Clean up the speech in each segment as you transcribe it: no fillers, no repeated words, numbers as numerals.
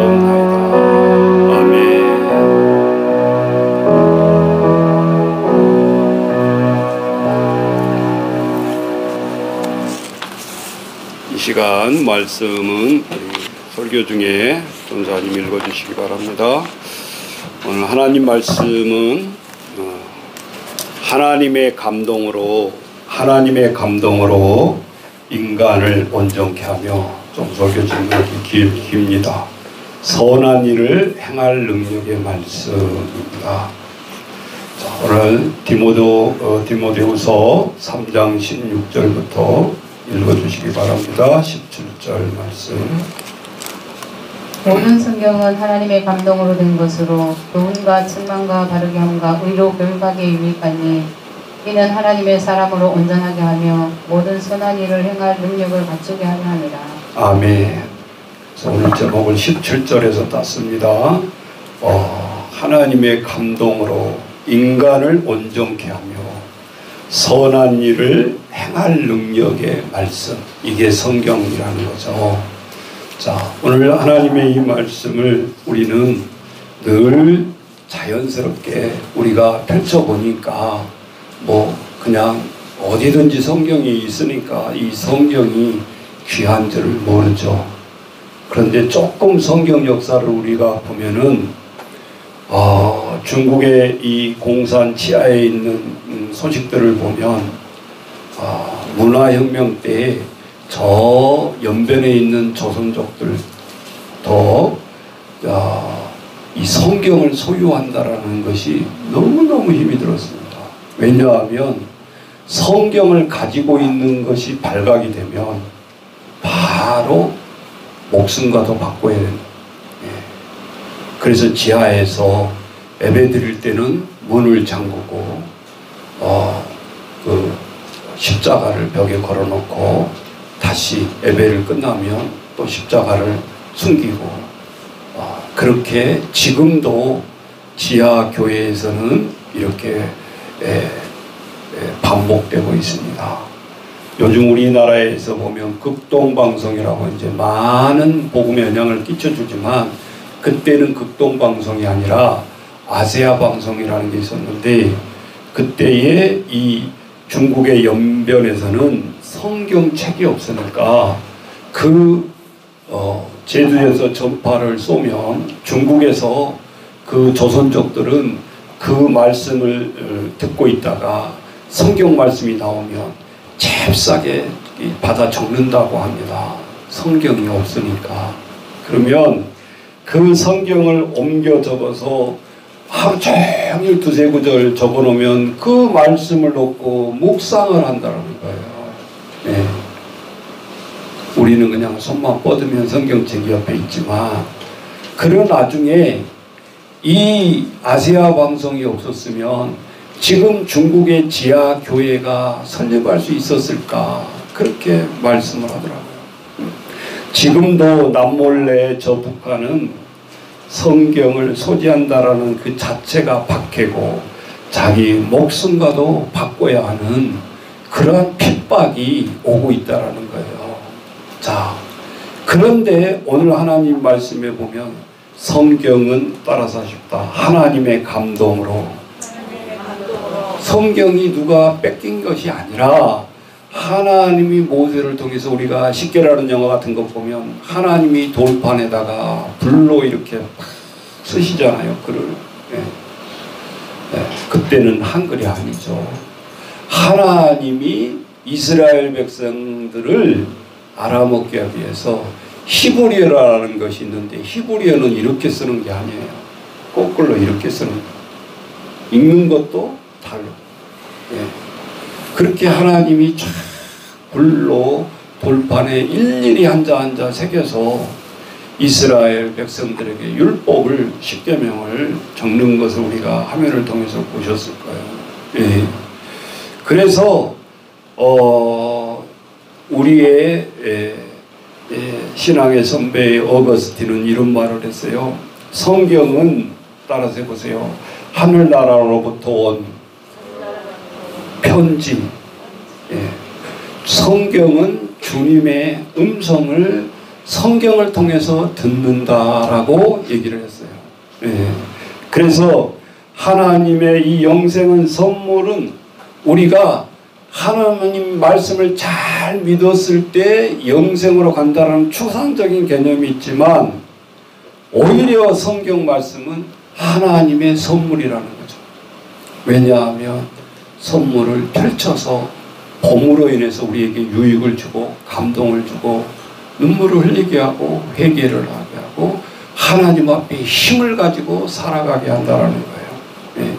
기도하옵나이다. 아멘. 이 시간 말씀은 설교 중에 전사님 읽어주시기 바랍니다. 오늘 하나님 말씀은 하나님의 감동으로 인간을 온전케 하며, 좀 설교 제목이 깁니다. 선한 일을 행할 능력의 말씀입니다. 자, 오늘 디모데후서 3장 16절부터 읽어주시기 바랍니다. 17절 말씀. 모든 성경은 하나님의 감동으로 된 것으로 교훈과 책망과 바르게 함과 의로 교육하게 유익하니 이는 하나님의 사람으로 온전하게 하며 모든 선한 일을 행할 능력을 갖추게 하려 함이라. 아멘. 오늘 제목은 17절에서 땄습니다. 하나님의 감동으로 인간을 온전케 하며 선한 일을 행할 능력의 말씀, 이게 성경이라는 거죠. 자, 오늘 하나님의 이 말씀을 우리는 늘 자연스럽게 우리가 펼쳐보니까 그냥 어디든지 성경이 있으니까 이 성경이 귀한 줄을 모르죠. 그런데 조금 성경 역사를 우리가 보면은 중국의 이 공산 치하에 있는 소식들을 보면 문화혁명 때 저 연변에 있는 조선족들도 이 성경을 소유한다라는 것이 너무너무 힘이 들었습니다. 왜냐하면 성경을 가지고 있는 것이 발각이 되면 바로 목숨과도 바꿔야 됩니다. 그래서 지하에서 예배 드릴 때는 문을 잠그고 그 십자가를 벽에 걸어놓고 다시 예배를 끝나면 또 십자가를 숨기고, 그렇게 지금도 지하 교회에서는 이렇게 반복되고 있습니다. 요즘 우리나라에서 보면 극동방송이라고 이제 많은 복음의 영향을 끼쳐주지만, 그때는 극동방송이 아니라 아세아 방송이라는 게 있었는데, 그때의 이 중국의 연변에서는 성경책이 없으니까 제주에서 전파를 쏘면 중국에서 그 조선족들은 그 말씀을 듣고 있다가 성경 말씀이 나오면 잽싸게 받아 적는다고 합니다. 성경이 없으니까. 그러면 그 성경을 옮겨 적어서 하루 종일 두세 구절 적어놓으면 그 말씀을 놓고 묵상을 한다는 거예요. 네. 우리는 그냥 손만 뻗으면 성경책이 옆에 있지만, 그런 나중에 이 아세아 방송이 없었으면 지금 중국의 지하 교회가 설립할 수 있었을까, 그렇게 말씀을 하더라고요. 지금도 남몰래 저 북한은 성경을 소지한다라는 그 자체가 박해고 자기 목숨과도 바꿔야 하는 그러한 핍박이 오고 있다라는 거예요. 자, 그런데 오늘 하나님 말씀에 보면 성경은 따라서 쉽다. 하나님의 감동으로. 성경이 누가 뺏긴 것이 아니라 하나님이 모세를 통해서, 우리가 십계라는 영화 같은 거 보면 하나님이 돌판에다가 불로 이렇게 쓰시잖아요, 글을. 그때는 한글이 아니죠. 하나님이 이스라엘 백성들을 알아먹기 위해서 히브리어라는 것이 있는데, 히브리어는 이렇게 쓰는 게 아니에요. 거꾸로 이렇게 쓰는 거예요. 읽는 것도 달라. 그렇게 하나님이 쫙 불로 돌판에 일일이 한자 새겨서 이스라엘 백성들에게 율법을, 십계명을 적는 것을 우리가 화면을 통해서 보셨을 거예요. 그래서 우리의 신앙의 선배 어거스틴은 이런 말을 했어요. 성경은, 따라서 해보세요, 하늘나라로부터 온 편지. 성경은 주님의 음성을 성경을 통해서 듣는다라고 얘기를 했어요. 예. 그래서 하나님의 이 영생은 선물은 우리가 하나님 말씀을 잘 믿었을 때 영생으로 간다는 추상적인 개념이 있지만 오히려 성경 말씀은 하나님의 선물이라는 거죠. 왜냐하면 선물을 펼쳐서 봄으로 인해서 우리에게 유익을 주고 감동을 주고 눈물을 흘리게 하고 회개를 하게 하고 하나님 앞에 힘을 가지고 살아가게 한다는 거예요. 예.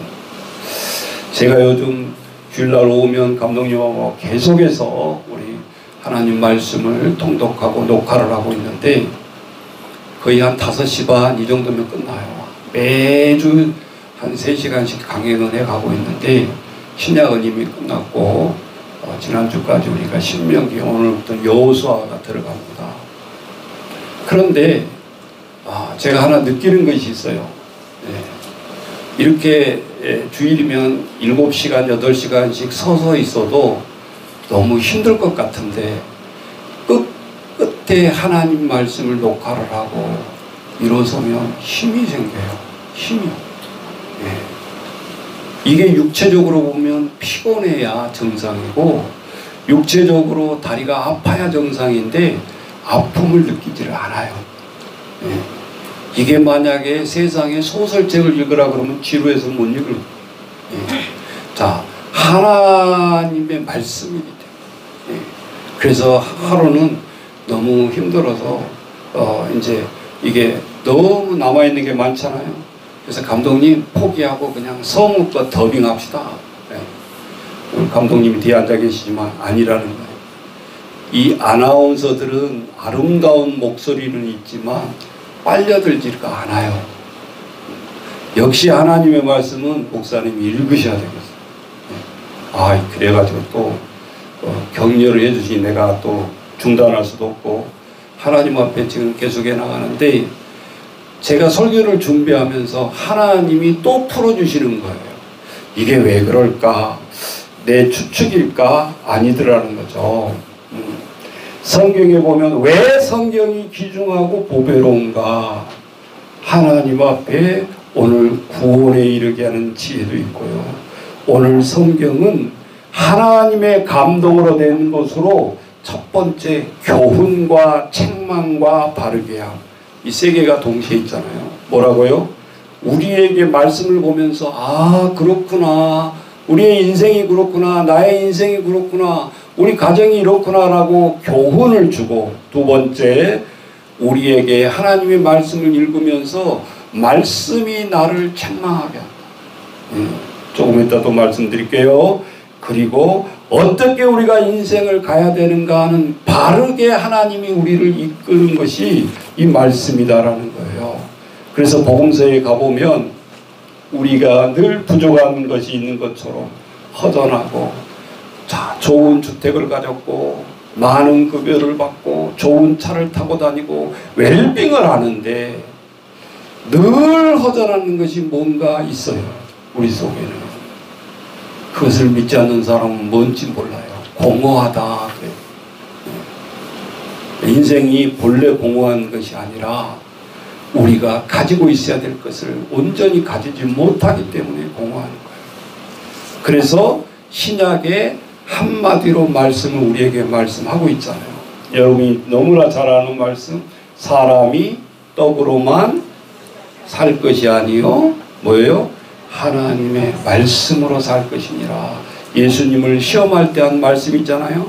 제가 요즘 주일날 오면 감독님하고 계속해서 우리 하나님 말씀을 통독하고 녹화를 하고 있는데 거의 한 5시 반 이 정도면 끝나요. 매주 한 3시간씩 강연을 해가고 있는데 신약은 이미 끝났고 지난주까지 우리가 신명기, 오늘부터 여호수아가 들어갑니다. 그런데 제가 하나 느끼는 것이 있어요. 이렇게 주일이면 7시간, 8시간씩 서서 있어도 너무 힘들 것 같은데 끝에 하나님 말씀을 녹화를 하고 일어서면 힘이 생겨요. 힘이. 이게 육체적으로 보면 피곤해야 정상이고 육체적으로 다리가 아파야 정상인데 아픔을 느끼지를 않아요. 이게 만약에 세상에 소설책을 읽으라 그러면 지루해서 못 읽을. 자, 하나님의 말씀이기 때문에. 그래서 하루는 너무 힘들어서 이제 이게 너무 남아있는 게 많잖아요. 그래서 감독님 포기하고 그냥 성우 거 더빙합시다. 오늘 감독님이 뒤에 앉아 계시지만 아니라는 거예요. 이 아나운서들은 아름다운 목소리는 있지만 빨려들지가 않아요. 역시 하나님의 말씀은 목사님이 읽으셔야 되겠어요. 그래가지고 또 격려를 해주시니 내가 또 중단할 수도 없고 하나님 앞에 지금 계속 해나가는데 제가 설교를 준비하면서 하나님이 또 풀어주시는 거예요. 이게 왜 그럴까? 내 추측일까? 아니더라는 거죠. 성경에 보면 왜 성경이 귀중하고 보배로운가? 하나님 앞에 오늘 구원에 이르게 하는 지혜도 있고요. 오늘 성경은 하나님의 감동으로 된 것으로 첫 번째 교훈과 책망과 바르게 함. 이 세 개가 동시에 있잖아요. 뭐라고요? 우리에게 말씀을 보면서 그렇구나. 우리의 인생이 그렇구나. 나의 인생이 그렇구나. 우리 가정이 이렇구나 라고 교훈을 주고 두 번째 우리에게 하나님의 말씀을 읽으면서 말씀이 나를 책망하게 한다. 조금 이따 또 말씀드릴게요. 그리고 어떻게 우리가 인생을 가야 되는가 하는 바르게 하나님이 우리를 이끄는 것이 이 말씀이다라는 거예요. 그래서 복음서에 가보면 우리가 늘 부족한 것이 있는 것처럼 허전하고 좋은 주택을 가졌고 많은 급여를 받고 좋은 차를 타고 다니고 웰빙을 하는데 늘 허전한 것이 뭔가 있어요. 우리 속에는. 그것을 믿지 않는 사람은 뭔지 몰라요. 공허하다. 인생이 본래 공허한 것이 아니라 우리가 가지고 있어야 될 것을 온전히 가지지 못하기 때문에 공허한 거예요. 그래서 신약에 한마디로 말씀을 우리에게 말씀하고 있잖아요. 여러분이 너무나 잘 아는 말씀, 사람이 떡으로만 살 것이 아니요 뭐예요? 하나님의 말씀으로 살 것이니라. 예수님을 시험할 때 한 말씀 있잖아요.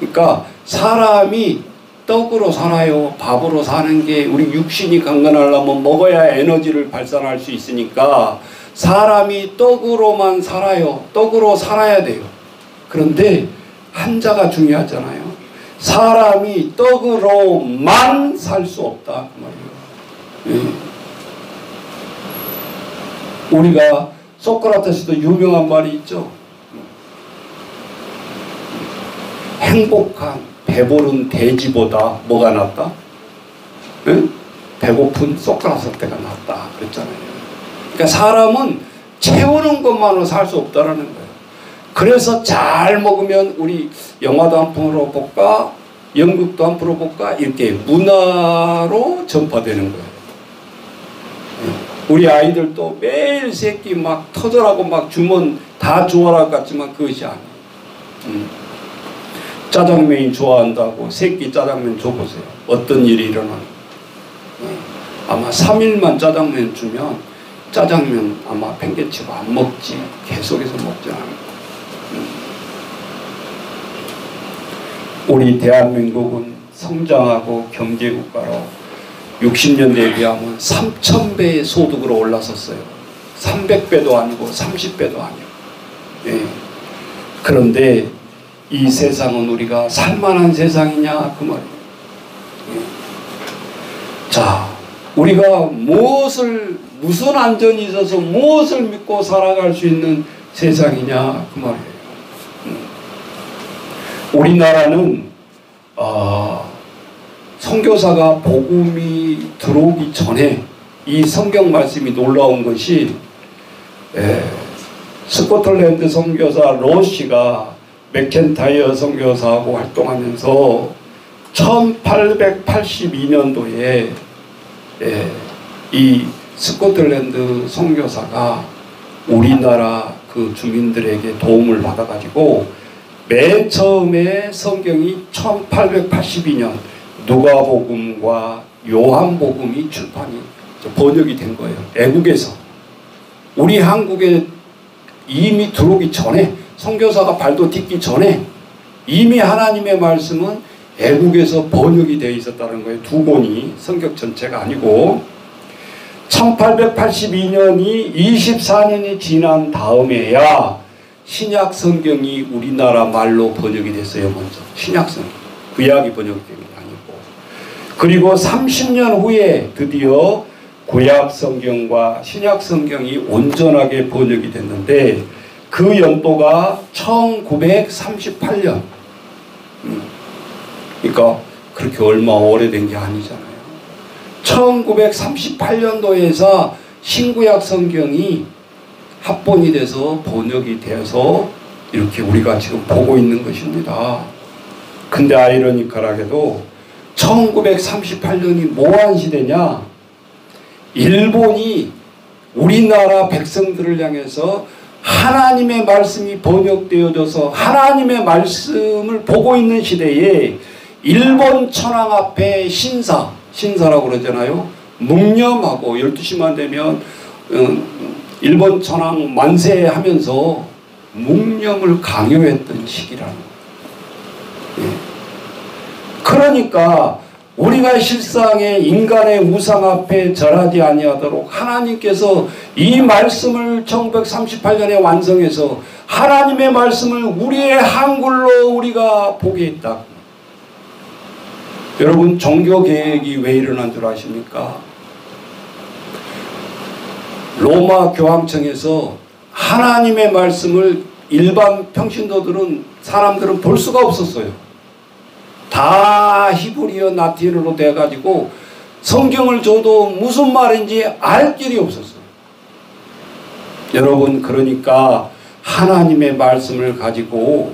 그러니까 사람이 떡으로 살아요. 밥으로 사는 게 우리 육신이 강건하려면 먹어야 에너지를 발산할 수 있으니까 사람이 떡으로만 살아요. 떡으로 살아야 돼요. 그런데 한자가 중요하잖아요. 사람이 떡으로만 살 수 없다 그 말이에요. 우리가 소크라테스도 유명한 말이 있죠. 행복한 배부른 돼지보다 뭐가 낫다? 응? 배고픈 소크라테스가 낫다 그랬잖아요. 그러니까 사람은 채우는 것만으로 살 수 없다라는 거예요. 그래서 잘 먹으면 우리 영화도 한 편으로 볼까? 연극도 한번 풀어볼까? 이렇게 문화로 전파되는 거예요. 우리 아이들도 매일 새끼 막 터져라고 막 주면 다 좋아할 것 같지만 그것이 아니에요. 짜장면이 좋아한다고 새끼 짜장면 줘보세요. 어떤 일이 일어나는. 아마 3일만 짜장면 주면 짜장면 아마 팽개치고 안 먹지. 계속해서 먹지 않아요. 우리 대한민국은 성장하고 경제국가로 60년대에 비하면 3000배의 소득으로 올라섰어요. 300배도 아니고 30배도 아니고. 예. 그런데 이 세상은 우리가 살만한 세상이냐 그 말이에요. 예. 자, 우리가 무슨 안전이 있어서 무엇을 믿고 살아갈 수 있는 세상이냐 그 말이에요. 우리나라는 선교사가 복음이 들어오기 전에 이 성경 말씀이 놀라운 것이 스코틀랜드 선교사 로시가 맥켄타이어 선교사하고 활동하면서 1882년도에 이 스코틀랜드 선교사가 우리나라 그 주민들에게 도움을 받아가지고 맨 처음에 성경이 1882년 누가복음과 요한복음이 번역이 된 거예요. 애국에서. 우리 한국에 이미 들어오기 전에, 선교사가 발도 딛기 전에 이미 하나님의 말씀은 애국에서 번역이 되어 있었다는 거예요. 두 권이, 성경 전체가 아니고. 1882년이 24년이 지난 다음에야 신약 성경이 우리나라 말로 번역이 됐어요. 먼저 신약 성경, 구약이 번역된 게 아니고. 그리고 30년 후에 드디어 구약 성경과 신약 성경이 온전하게 번역이 됐는데 그 연도가 1938년. 그러니까 그렇게 얼마 오래된 게 아니잖아요. 1938년도에서 신구약 성경이 합본이 돼서 번역이 되어서 이렇게 우리가 지금 보고 있는 것입니다. 근데 아이러니컬하게도 1938년이 뭐한 시대냐? 일본이 우리나라 백성들을 향해서 하나님의 말씀이 번역되어져서 하나님의 말씀을 보고 있는 시대에 일본 천황 앞에 신사라고 그러잖아요. 묵념하고 12시만 되면 일본 천황 만세하면서 묵념을 강요했던 시기라는 거예요. 예. 그러니까 우리가 실상의 인간의 우상 앞에 절하지 아니하도록 하나님께서 이 말씀을 1938년에 완성해서 하나님의 말씀을 우리의 한글로 우리가 보게 했다. 여러분, 종교개혁이 왜 일어난 줄 아십니까? 로마 교황청에서 하나님의 말씀을 일반 평신도들은, 사람들은 볼 수가 없었어요. 다 히브리어 라틴어로 돼가지고 성경을 줘도 무슨 말인지 알 길이 없었어요. 여러분, 그러니까 하나님의 말씀을 가지고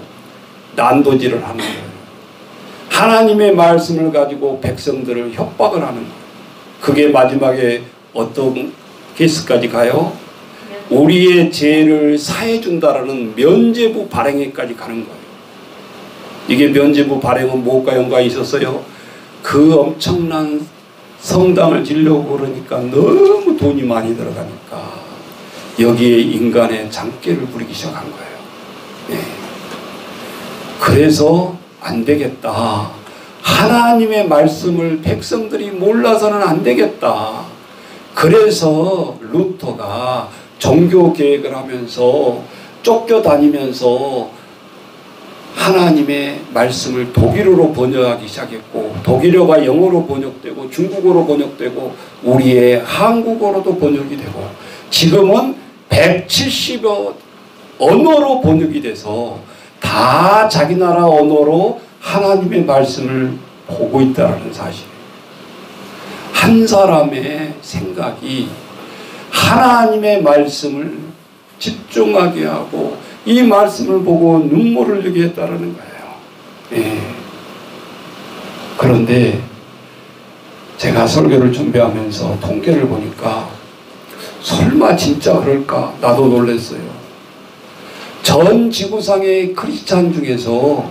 난도질을 하는 거예요. 하나님의 말씀을 가지고 백성들을 협박을 하는 거예요. 그게 마지막에 어떤 케이스까지 가요? 우리의 죄를 사해준다라는 면죄부 발행에까지 가는 거예요. 이게 면죄부 발행은 무엇과 연관이 있었어요? 그 엄청난 성당을 지려고 그러니까 너무 돈이 많이 들어가니까 여기에 인간의 장깨를 부리기 시작한 거예요. 네. 그래서 안 되겠다. 하나님의 말씀을 백성들이 몰라서는 안 되겠다. 그래서 루터가 종교개혁을 하면서 쫓겨다니면서 하나님의 말씀을 독일어로 번역하기 시작했고, 독일어가 영어로 번역되고 중국어로 번역되고 우리의 한국어로도 번역이 되고 지금은 170여 언어로 번역이 돼서 다 자기 나라 언어로 하나님의 말씀을 보고 있다는 사실. 한 사람의 생각이 하나님의 말씀을 집중하게 하고 이 말씀을 보고 눈물을 흘리게 했다는 거예요. 예. 그런데 제가 설교를 준비하면서 통계를 보니까 설마 진짜 그럴까? 나도 놀랐어요. 전 지구상의 크리스찬 중에서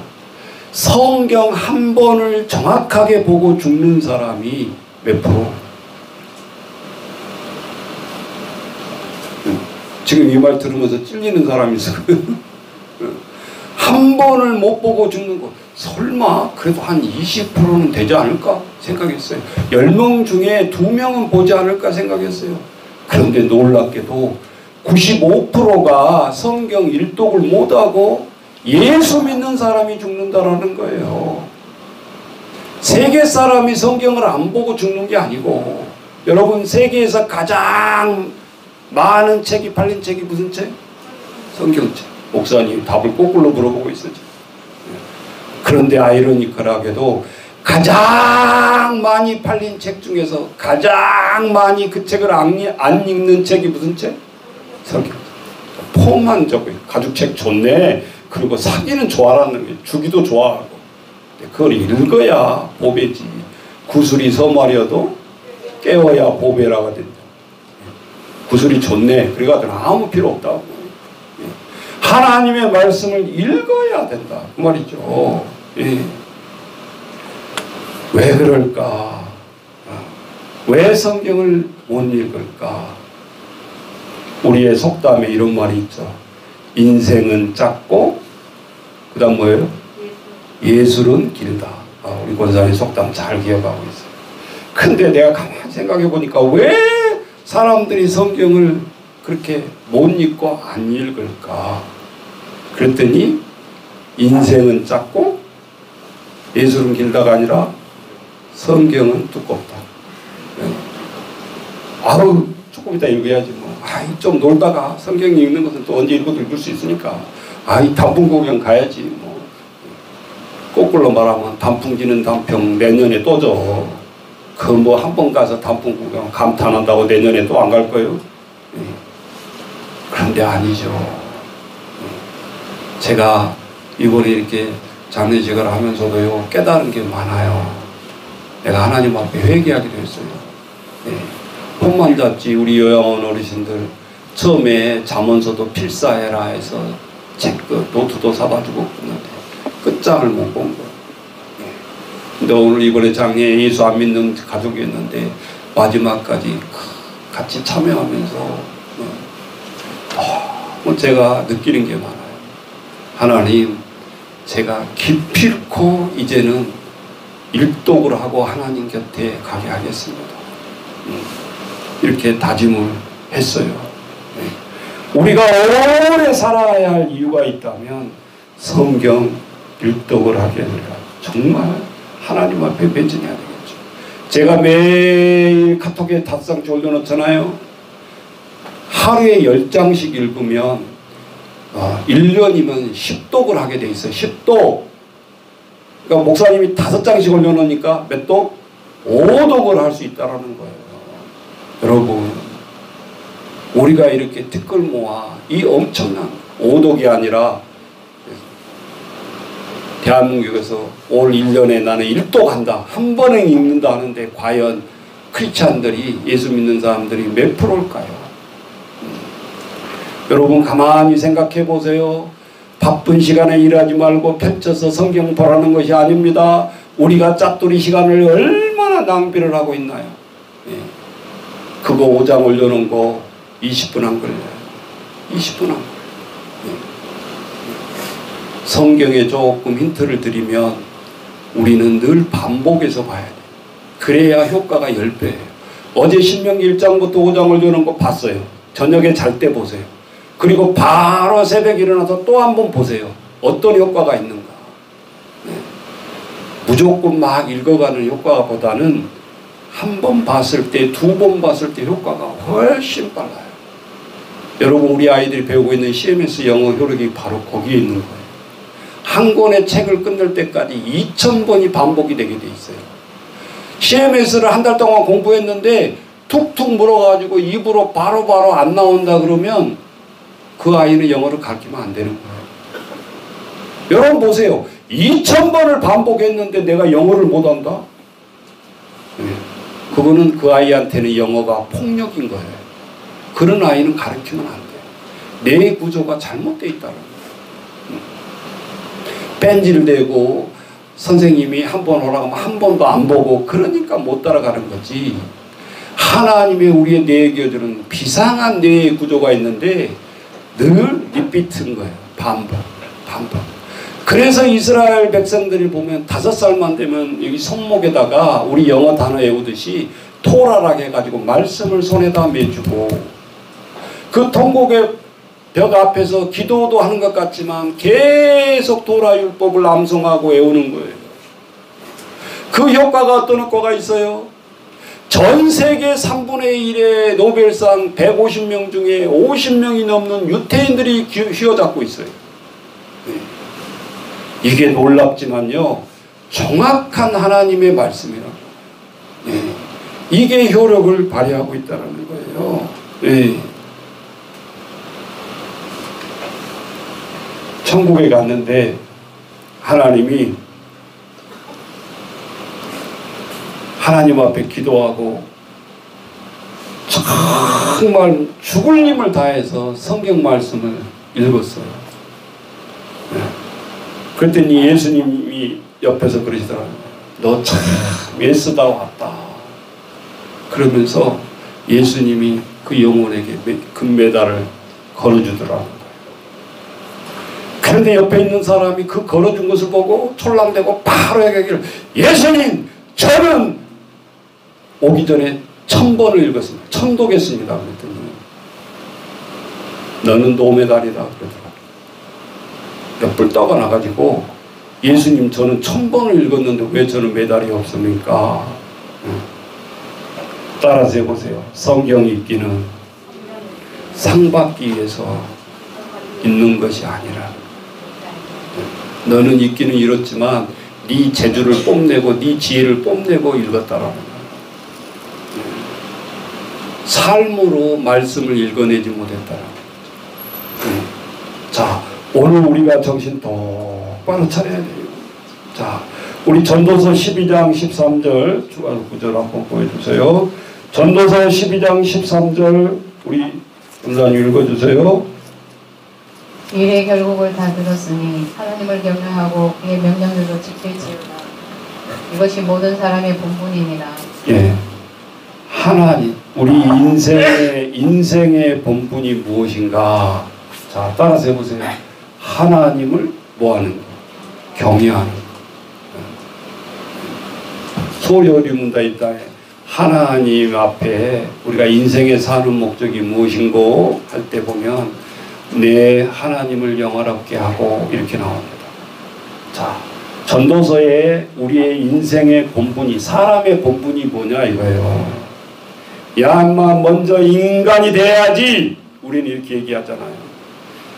성경 한 번을 정확하게 보고 죽는 사람이 몇 프로? 지금 이 말 들으면서 찔리는 사람이 있어요. 한 번을 못 보고 죽는 거 설마 그래도 한 20%는 되지 않을까 생각했어요. 10명 중에 2명은 보지 않을까 생각했어요. 그런데 놀랍게도 95%가 성경 일독을 못하고 예수 믿는 사람이 죽는다라는 거예요. 세계 사람이 성경을 안 보고 죽는 게 아니고, 여러분 세계에서 가장 많은 책이 팔린 책이 무슨 책? 성경책. 목사님 답을 거꾸로 물어보고 있었죠. 그런데 아이러니컬하게도 가장 많이 팔린 책 중에서 가장 많이 그 책을 안 읽는 책이 무슨 책? 성경. 폼만 적어요. 가죽책 좋네. 그리고 사기는 좋아라는 게 주기도 좋아하고. 그걸 읽어야 보배지. 구슬이 서마려도 깨워야 보배라가 된다. 구슬이 좋네. 그래가지고 아무 필요 없다고. 하나님의 말씀을 읽어야 된다. 그 말이죠. 예. 왜 그럴까? 왜 성경을 못 읽을까? 우리의 속담에 이런 말이 있죠. 인생은 짧고 그 다음 뭐예요? 예술은 길다. 우리 권사님 속담 잘 기억하고 있어요. 근데 내가 가만히 생각해 보니까 왜 사람들이 성경을 그렇게 못 읽고 안 읽을까? 그랬더니 인생은 짧고 예술은 길다가 아니라 성경은 두껍다. 아우 조금 이따 읽어야지 뭐. 좀 놀다가 성경 읽는 것은 또 언제 읽을 수 있으니까. 단풍 구경 가야지 뭐. 거꾸로 말하면 단풍 지는 단평 내년에 또 줘. 그 뭐 한 번 가서 단풍 구경 감탄한다고 내년에 또 안 갈 거예요? 그런데 아니죠. 제가 이번에 이렇게 장례식을 하면서도요 깨달은 게 많아요. 내가 하나님 앞에 회개하기도 했어요. 폰만 잡지 우리 요양원 어르신들 처음에 잠언서도 필사해라 해서 책 노트도 사다 주고 그랬는데 끝장을 못 본 거예요. 근데 오늘 이번에 장례에 예수 안 믿는 가족이 있는데 마지막까지 같이 참여하면서 제가 느끼는 게 많아요. 하나님, 제가 기필코 이제는 일독을 하고 하나님 곁에 가게 하겠습니다. 이렇게 다짐을 했어요. 우리가 오래 살아야 할 이유가 있다면 성경 일독을 하게 되라. 정말 하나님 앞에 배진해야 되겠죠. 제가 매일 카톡에 답장지 올려놓잖아요. 하루에 10장씩 읽으면 1년이면 10독을 하게 돼 있어요. 10독. 그러니까 목사님이 5장씩 올려놓으니까 몇 독? 5독을 할 수 있다는 거예요. 여러분, 우리가 이렇게 댓글 모아 이 엄청난 5독이 아니라 대한민국에서 올 1년에 나는 1독 한다. 한 번에 읽는다 하는데 과연 크리스찬들이 예수 믿는 사람들이 몇 프로일까요? 여러분 가만히 생각해 보세요. 바쁜 시간에 일하지 말고 펼쳐서 성경 보라는 것이 아닙니다. 우리가 짭돌이 시간을 얼마나 낭비를 하고 있나요? 그거 5장 올려놓은 거 20분 안 걸려요. 20분 안 걸려요. 성경에 조금 힌트를 드리면 우리는 늘 반복해서 봐야 돼요. 그래야 효과가 10배예요. 어제 신명기 1장부터 5장 올려놓은 거 봤어요. 저녁에 잘 때 보세요. 그리고 바로 새벽에 일어나서 또 한 번 보세요. 어떤 효과가 있는가. 무조건 막 읽어가는 효과보다는 한 번 봤을 때, 2번 봤을 때 효과가 훨씬 빨라요. 여러분 우리 아이들이 배우고 있는 CMS 영어 효력이 바로 거기에 있는 거예요. 한 권의 책을 끝낼 때까지 2000번이 반복이 되게 돼 있어요. CMS를 한 달 동안 공부했는데 툭툭 물어가지고 입으로 바로바로 안 나온다 그러면 그 아이는 영어를 가르치면 안 되는 거예요. 여러분 보세요. 2000번을 반복했는데 내가 영어를 못한다? 그거는 그 아이한테는 영어가 폭력인 거예요. 그런 아이는 가르치면 안 돼요. 뇌 구조가 잘못되어 있다는 거예요. 뺀지를 대고 선생님이 한 번 오라고 하면 한 번도 안 보고 그러니까 못 따라가는 거지. 하나님의 우리의 뇌 구조는 비상한 뇌 구조가 있는데 늘 리피트인 거예요. 반복. 그래서 이스라엘 백성들이 보면 5살만 되면 여기 손목에다가 우리 영어 단어 외우듯이 토라락 해가지고 말씀을 손에다 매주고 그 통곡의 벽 앞에서 기도도 하는 것 같지만 계속 토라율법을 암송하고 외우는 거예요. 그 효과가 어떤 효과가 있어요? 전 세계 3분의 1의 노벨상 150명 중에 50명이 넘는 유태인들이 휘어잡고 있어요. 이게 놀랍지만요, 정확한 하나님의 말씀이라. 이게 효력을 발휘하고 있다는 거예요. 천국에 갔는데 하나님이 하나님 앞에 기도하고 정말 죽을 힘을 다해서 성경 말씀을 읽었어요. 그랬더니 예수님이 옆에서 그러시더라고요. 너 참 애쓰다 왔다. 그러면서 예수님이 그 영혼에게 금메달을 걸어주더라고요. 그런데 옆에 있는 사람이 그 걸어준 것을 보고 촐랑대고 바로 얘기를, 예수님, 저는 오기 전에 1000번을 읽었습니다. 천독했습니다. 그랬더니 너는 노메달이다 그러더라고요. 옆을 떠가 나가지고, 예수님, 저는 1000번을 읽었는데 왜 저는 메달이 없습니까? 따라서 해보세요. 성경 읽기는 상 받기 위해서 읽는 것이 아니라, 너는 읽기는 이렇지만 네 재주를 뽐내고 네 지혜를 뽐내고 읽었다라는 거예요. 삶으로 말씀을 읽어내지 못했다라는 거예요. 자, 오늘 우리가 정신 똑바로 차려야 돼요. 자, 우리 전도서 12장 13절 추가 구절 한번 보여주세요. 전도서 12장 13절 우리 분단이 읽어주세요. 일의 결국을 다 들었으니 하나님을 경외하고 그의 명령들도 지킬지어다. 이것이 모든 사람의 본분이니라. 예, 하나님, 우리 인생의 본분이 무엇인가? 자, 따라서 해보세요. 하나님을 뭐하는 거? 경외하는 거. 소요리문다 있다. 하나님 앞에 우리가 인생에 사는 목적이 무엇인고 할 때 보면 내 하나님을 영화롭게 하고 이렇게 나옵니다. 자, 전도서에 우리의 인생의 본분이, 사람의 본분이 뭐냐 이거예요. 야, 인마 먼저 인간이 돼야지. 우리는 이렇게 얘기하잖아요.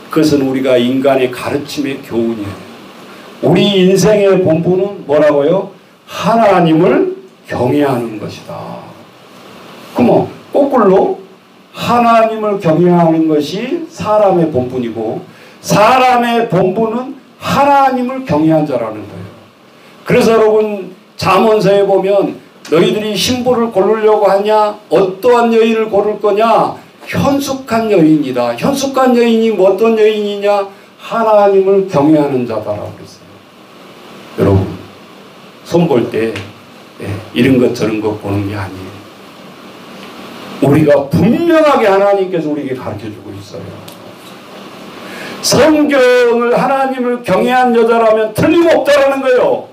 그것은 우리가 인간의 가르침의 교훈이에요. 우리 인생의 본분은 뭐라고요? 하나님을 경외하는 것이다. 그럼 거꾸로 하나님을 경외하는 것이 사람의 본분이고, 사람의 본분은 하나님을 경외한 자라는 거예요. 그래서 여러분, 잠언서에 보면 너희들이 신부를 고르려고 하냐? 어떠한 여인을 고를 거냐? 현숙한 여인이다. 현숙한 여인이 어떤 여인이냐? 하나님을 경외하는 자다라고 그랬어요. 여러분, 손 볼 때 이런 것 저런 것 보는 게 아니에요. 우리가 분명하게 하나님께서 우리에게 가르쳐주고 있어요. 성경을 하나님을 경외한 여자라면 틀림없다라는 거예요.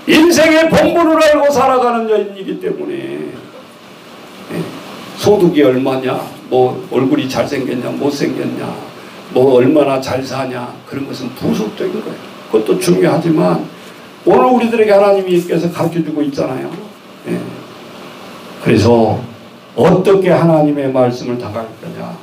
인생의 본분을 알고 살아가는 여인이기 때문에 소득이 얼마냐, 뭐 얼굴이 잘생겼냐, 못생겼냐, 뭐 얼마나 잘 사냐, 그런 것은 부수적인 거예요. 그것도 중요하지만 오늘 우리들에게 하나님께서 가르쳐주고 있잖아요. 그래서 어떻게 하나님의 말씀을 다가갈 거냐,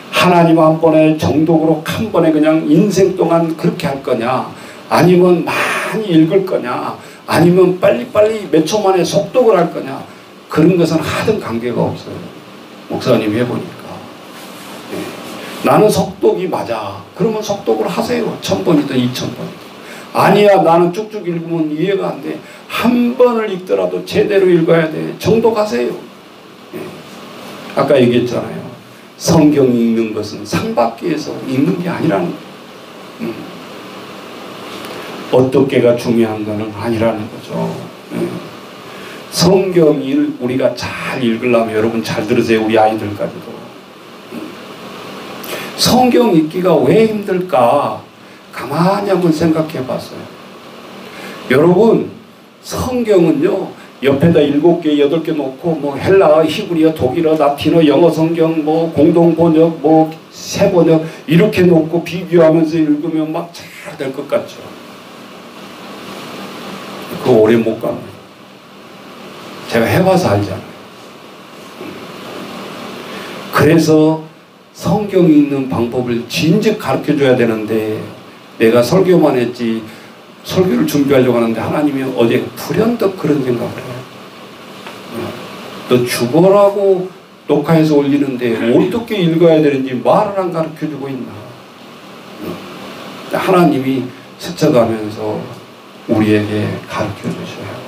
하나님 한 번에 정독으로 한 번에 그냥 인생 동안 그렇게 할 거냐, 아니면 많이 읽을 거냐, 아니면 빨리빨리 몇 초 만에 속독을 할 거냐, 그런 것은 하등 관계가 없어요. 목사님 해보니까. 나는 속독이 맞아. 그러면 속독을 하세요. 1000번이든 2000번이든. 아니야, 나는 쭉쭉 읽으면 이해가 안 돼. 한 번을 읽더라도 제대로 읽어야 돼. 정독하세요. 예. 아까 얘기했잖아요. 성경 읽는 것은 상 받기 위해서 읽는 게 아니라는 거예요. 어떻게가 중요한 것은 아니라는 거죠. 예. 성경을 우리가 잘 읽으려면 여러분 잘 들으세요. 우리 아이들까지도. 성경 읽기가 왜 힘들까? 가만히 한번 생각해 봤어요. 여러분, 성경은요, 옆에다 7개, 8개 놓고, 뭐, 헬라어, 히브리어, 독일어, 라틴어, 영어 성경, 뭐, 공동번역, 뭐, 새번역, 이렇게 놓고 비교하면서 읽으면 막 잘 될 것 같죠. 그거 오래 못 갑니다. 제가 해봐서 알잖아요. 그래서 성경 읽는 방법을 진즉 가르쳐 줘야 되는데, 내가 설교만 했지 설교를 준비하려고 하는데 하나님이 어제 불현듯 그런 생각을 해요. 너 죽어라고 녹화해서 올리는데 어떻게 읽어야 되는지 말을 안 가르쳐 주고 있나. 하나님이 스쳐가면서 우리에게 가르쳐 주셔요.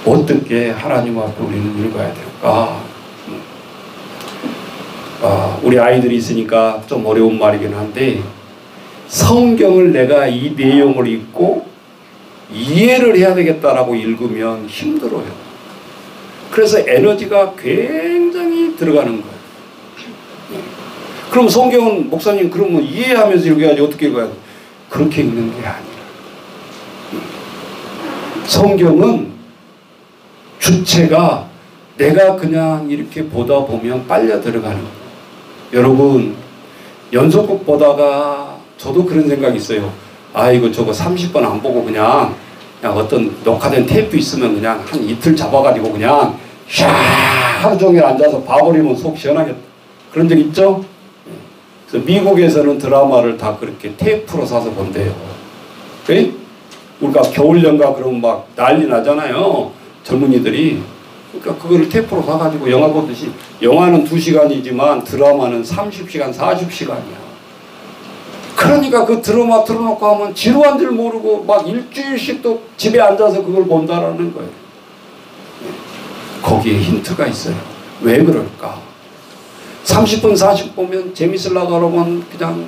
어떻게 하나님 앞에 우리는 읽어야 될까. 우리 아이들이 있으니까 좀 어려운 말이긴 한데, 성경을 내가 이 내용을 읽고 이해를 해야 되겠다라고 읽으면 힘들어요. 그래서 에너지가 굉장히 들어가는 거예요. 그럼 성경은, 목사님, 그러면 이해하면서 읽어야지 어떻게 읽어야 돼? 그렇게 읽는 게 아니라, 성경은 주체가 내가 그냥 이렇게 보다 보면 빨려 들어가는 거예요. 여러분, 연속극 보다가 저도 그런 생각이 있어요. 아이고, 저거 30번 안 보고 그냥 어떤 녹화된 테이프 있으면 그냥 한 이틀 잡아가지고 그냥 샤 하루 종일 앉아서 봐버리면 속 시원하겠다. 그런 적 있죠? 그래서 미국에서는 드라마를 다 그렇게 테이프로 사서 본대요. 네? 우리가 겨울연가 그러면 막 난리 나잖아요. 젊은이들이. 그러니까 그거를 테이프로 사가지고 영화 보듯이, 영화는 2시간이지만 드라마는 30시간, 40시간이야. 그러니까 그 드라마 틀어놓고 하면 지루한 줄 모르고 막 일주일씩 또 집에 앉아서 그걸 본다라는 거예요. 거기에 힌트가 있어요. 왜 그럴까? 30분, 40분 보면 재밌으려고 하면 그냥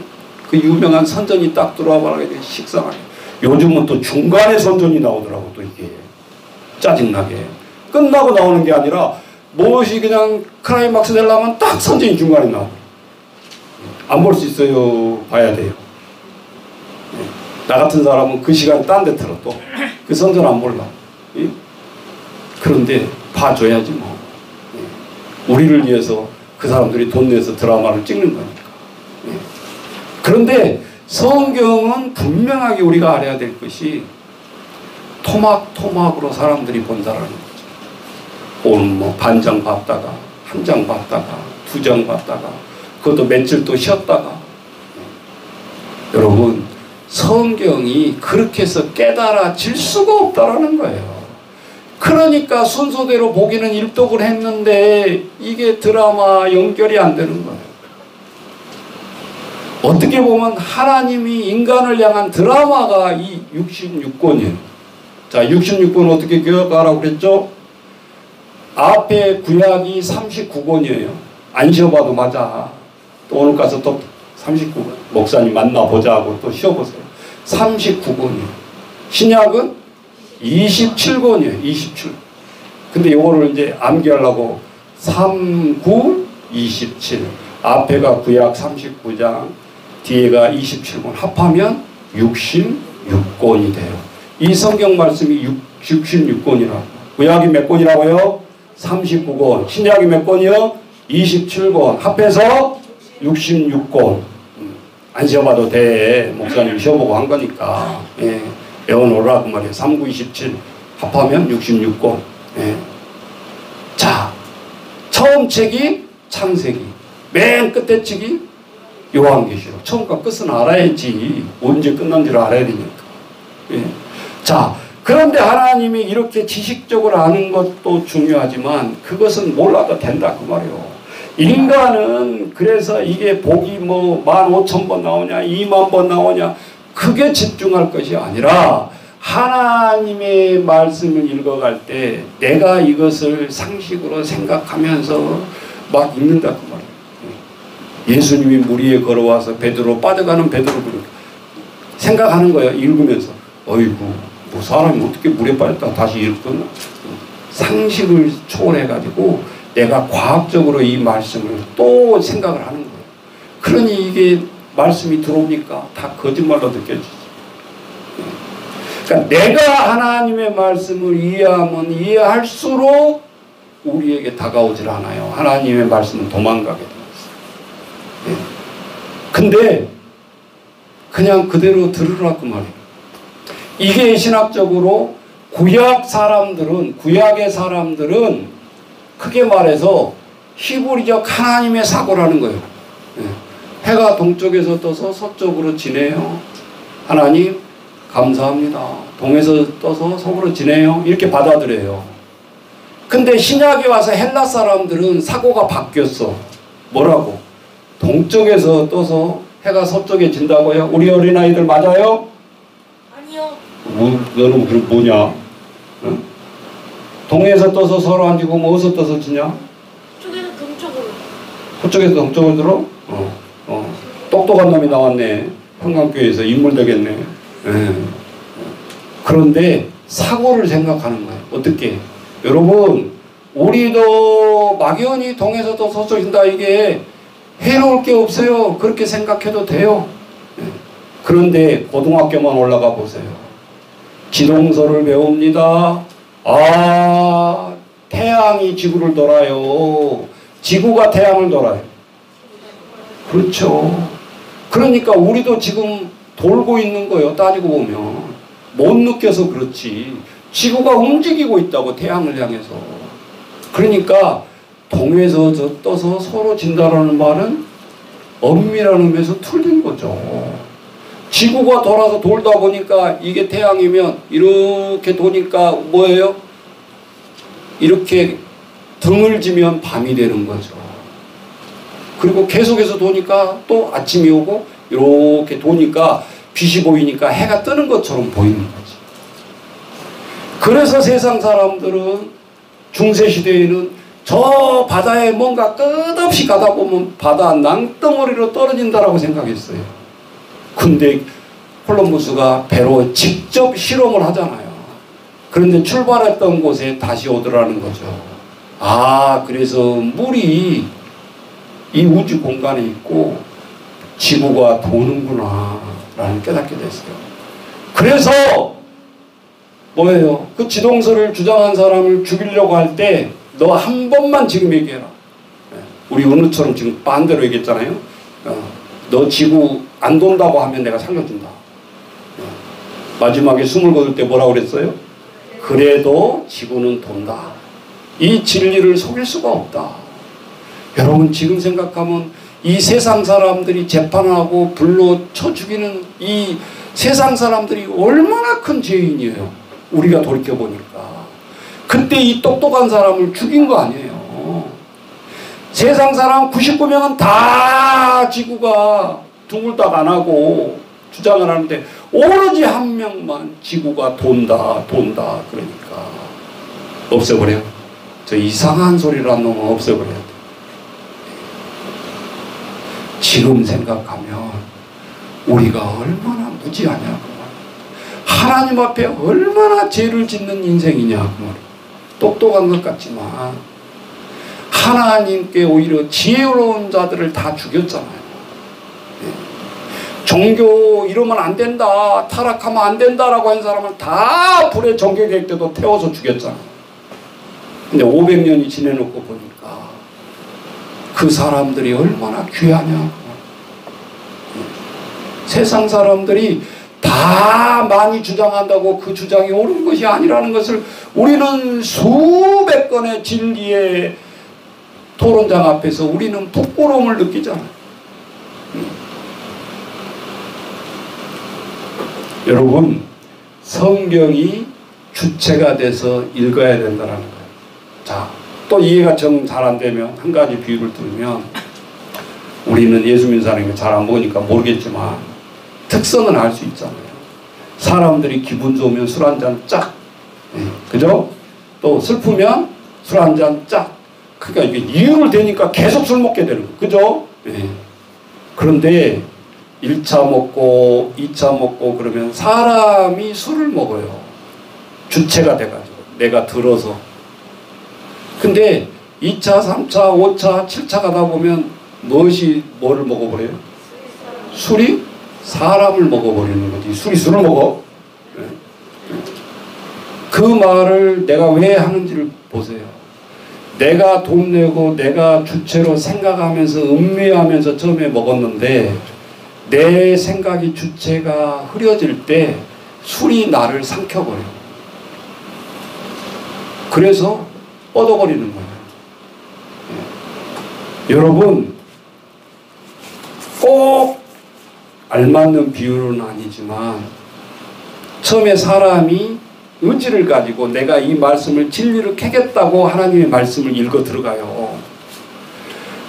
그 유명한 선전이 딱 들어와 말하게 돼. 식상하게. 요즘은 또 중간에 선전이 나오더라고, 또 이게. 짜증나게. 끝나고 나오는 게 아니라 무엇이 그냥 클라이막스 되려면 딱 선전이 중간에 나오고. 안 볼 수 있어요. 봐야 돼요. 나 같은 사람은 그 시간에 딴 데 틀어 또. 그 선전 안 볼라. 그런데 봐줘야지 뭐. 우리를 위해서 그 사람들이 돈 내서 드라마를 찍는 거니까. 그런데 성경은 분명하게 우리가 알아야 될 것이 토막토막으로 사람들이 본다라는 거죠. 오늘 뭐 반장 봤다가 한 장 봤다가 2장 봤다가 그것도 며칠 또 쉬었다가. 여러분, 성경이 그렇게 해서 깨달아질 수가 없다라는 거예요. 그러니까 순서대로 보기는 일독을 했는데 이게 드라마 연결이 안 되는 거예요. 어떻게 보면 하나님이 인간을 향한 드라마가 이 66권이에요. 자, 66권 어떻게 기억하라고 그랬죠? 앞에 구약이 39권이에요. 안 쉬어봐도 맞아. 또 오늘 가서 또 39권 목사님 만나보자고 또 쉬어보세요. 39권이에요. 신약은 27권이에요. 27. 근데 요거를 이제 암기하려고 39, 27. 앞에가 구약 39장, 뒤에가 27권. 합하면 66권이 돼요. 이 성경 말씀이 66권이라고. 구약이 몇 권이라고요? 39권. 신약이 몇 권이요? 27권. 합해서 66권. 안 쉬어봐도 돼. 목사님 쉬어보고 한 거니까. 예. 외워놓으라고 말이에요. 3, 9, 27 합하면 66권. 예. 자, 처음 책이 창세기, 맨 끝에 책이 요한계시록. 처음과 끝은 알아야지. 언제 끝난지를 알아야 되니까. 예. 자, 그런데 하나님이 이렇게 지식적으로 아는 것도 중요하지만 그것은 몰라도 된다 그 말이에요. 인간은 그래서 이게 복이 뭐 15,000번 나오냐 20,000번 나오냐 그게 집중할 것이 아니라 하나님의 말씀을 읽어갈 때 내가 이것을 상식으로 생각하면서 막 읽는다 그 말이에요. 예수님이 물 위에 걸어와서 베드로 빠져가는 베드로 생각하는 거예요. 읽으면서 어이구 뭐 사람이 어떻게 물에 빠졌다 다시 읽었나. 상식을 초월해가지고 내가 과학적으로 이 말씀을 또 생각을 하는 거예요. 그러니 이게 말씀이 들어오니까 다 거짓말로 느껴지죠. 그러니까 내가 하나님의 말씀을 이해하면 이해할수록 우리에게 다가오질 않아요. 하나님의 말씀은 도망가게 됩니다. 근데 그냥 그대로 들으라 그 말이에요. 이게 신학적으로 구약의 사람들은 크게 말해서 히브리적 하나님의 사고라는 거예요. 해가 동쪽에서 떠서 서쪽으로 지내요. 하나님 감사합니다. 동에서 떠서 서구로 지내요. 이렇게 받아들여요. 근데 신약에 와서 헬라 사람들은 사고가 바뀌었어. 뭐라고? 동쪽에서 떠서 해가 서쪽에 진다고요? 우리 어린아이들 맞아요? 아니요. 너는 그럼 뭐냐? 응? 동에서 떠서 서로 안 지고 뭐 어디서 떠서 지냐? 저쪽에서 동쪽으로. 서쪽에서 동쪽으로 들어? 똑똑한 놈이 나왔네. 평강교회에서 인물 되겠네. 그런데 사고를 생각하는 거예요. 어떻게? 여러분 우리도 막연히 동에서 또 서쪽인다 이게 해로울 게 없어요. 그렇게 생각해도 돼요. 그런데 고등학교만 올라가 보세요. 지동서를 배웁니다. 아 태양이 지구를 돌아요. 지구가 태양을 돌아요. 그렇죠. 그러니까 우리도 지금 돌고 있는 거예요. 따지고 보면 못 느껴서 그렇지 지구가 움직이고 있다고 태양을 향해서. 그러니까 동에서 떠서 서로 진다라는 말은 엄밀한 의미에서 틀린 거죠. 지구가 돌아서 돌다 보니까 이게 태양이면 이렇게 도니까 뭐예요? 이렇게 등을 지면 밤이 되는 거죠. 그리고 계속해서 도니까 또 아침이 오고 이렇게 도니까 빛이 보이니까 해가 뜨는 것처럼 보이는 거지. 그래서 세상 사람들은 중세시대에는 저 바다에 뭔가 끝없이 가다 보면 바다 낭떠러리로 떨어진다라고 생각했어요. 근데 콜럼버스가 배로 직접 실험을 하잖아요. 그런데 출발했던 곳에 다시 오더라는 거죠. 아 그래서 물이 이 우주 공간에 있고 지구가 도는구나 라는 깨닫게 됐어요. 그래서 뭐예요? 그 지동설을 주장한 사람을 죽이려고 할 때 너 한 번만 지금 얘기해라. 우리 은우처럼 지금 반대로 얘기했잖아요. 너 지구 안 돈다고 하면 내가 살려준다. 마지막에 숨을 거둘 때 뭐라고 그랬어요? 그래도 지구는 돈다. 이 진리를 속일 수가 없다. 여러분 지금 생각하면 이 세상 사람들이 재판하고 불로 쳐 죽이는 이 세상 사람들이 얼마나 큰 죄인이에요. 우리가 돌이켜보니까. 그때 이 똑똑한 사람을 죽인 거 아니에요. 세상 사람 99명은 다 지구가 둥글딱 안 하고 주장을 하는데 오로지 한 명만 지구가 돈다 그러니까 없애버려요. 저 이상한 소리를 한 놈은 없애버려야 돼. 지금 생각하면 우리가 얼마나 무지하냐 그 말. 하나님 앞에 얼마나 죄를 짓는 인생이냐 그 말. 똑똑한 것 같지만 하나님께 오히려 지혜로운 자들을 다 죽였잖아요. 종교 이러면 안 된다, 타락하면 안 된다라고 한 사람을 다 불의 종교개혁 때도 태워서 죽였잖아요. 근데 500년이 지내놓고 보니까 그 사람들이 얼마나 귀하냐. 세상 사람들이 다 많이 주장한다고 그 주장이 옳은 것이 아니라는 것을 우리는 수백 건의 진리의 토론장 앞에서 우리는 부끄러움을 느끼잖아요. 여러분 성경이 주체가 돼서 읽어야 된다는 거예요. 자, 또 이해가 정 잘 안 되면 한 가지 비유를 들으면, 우리는 예수 믿는 사람이 잘 안 보니까 모르겠지만 특성은 알 수 있잖아요. 사람들이 기분 좋으면 술 한 잔 짝, 그죠? 또 슬프면 술 한 잔 짝. 그러니까 이게 이유를 대니까 계속 술 먹게 되는 거예요. 그죠? 그런데 1차 먹고 2차 먹고 그러면 사람이 술을 먹어요. 주체가 돼가지고 내가 들어서. 근데 2차 3차 5차 7차 가다 보면 무엇이 뭐를 먹어버려요? 술이 사람을 먹어버리는 거지. 술이 술을 먹어. 그 말을 내가 왜 하는지를 보세요. 내가 돈 내고 내가 주체로 생각하면서 음미하면서 처음에 먹었는데, 내 생각이 주체가 흐려질 때 술이 나를 삼켜버려. 그래서 뻗어버리는 거예요. 여러분, 꼭 알맞는 비유는 아니지만 처음에 사람이 의지를 가지고 내가 이 말씀을 진리를 캐겠다고 하나님의 말씀을 읽어 들어가요.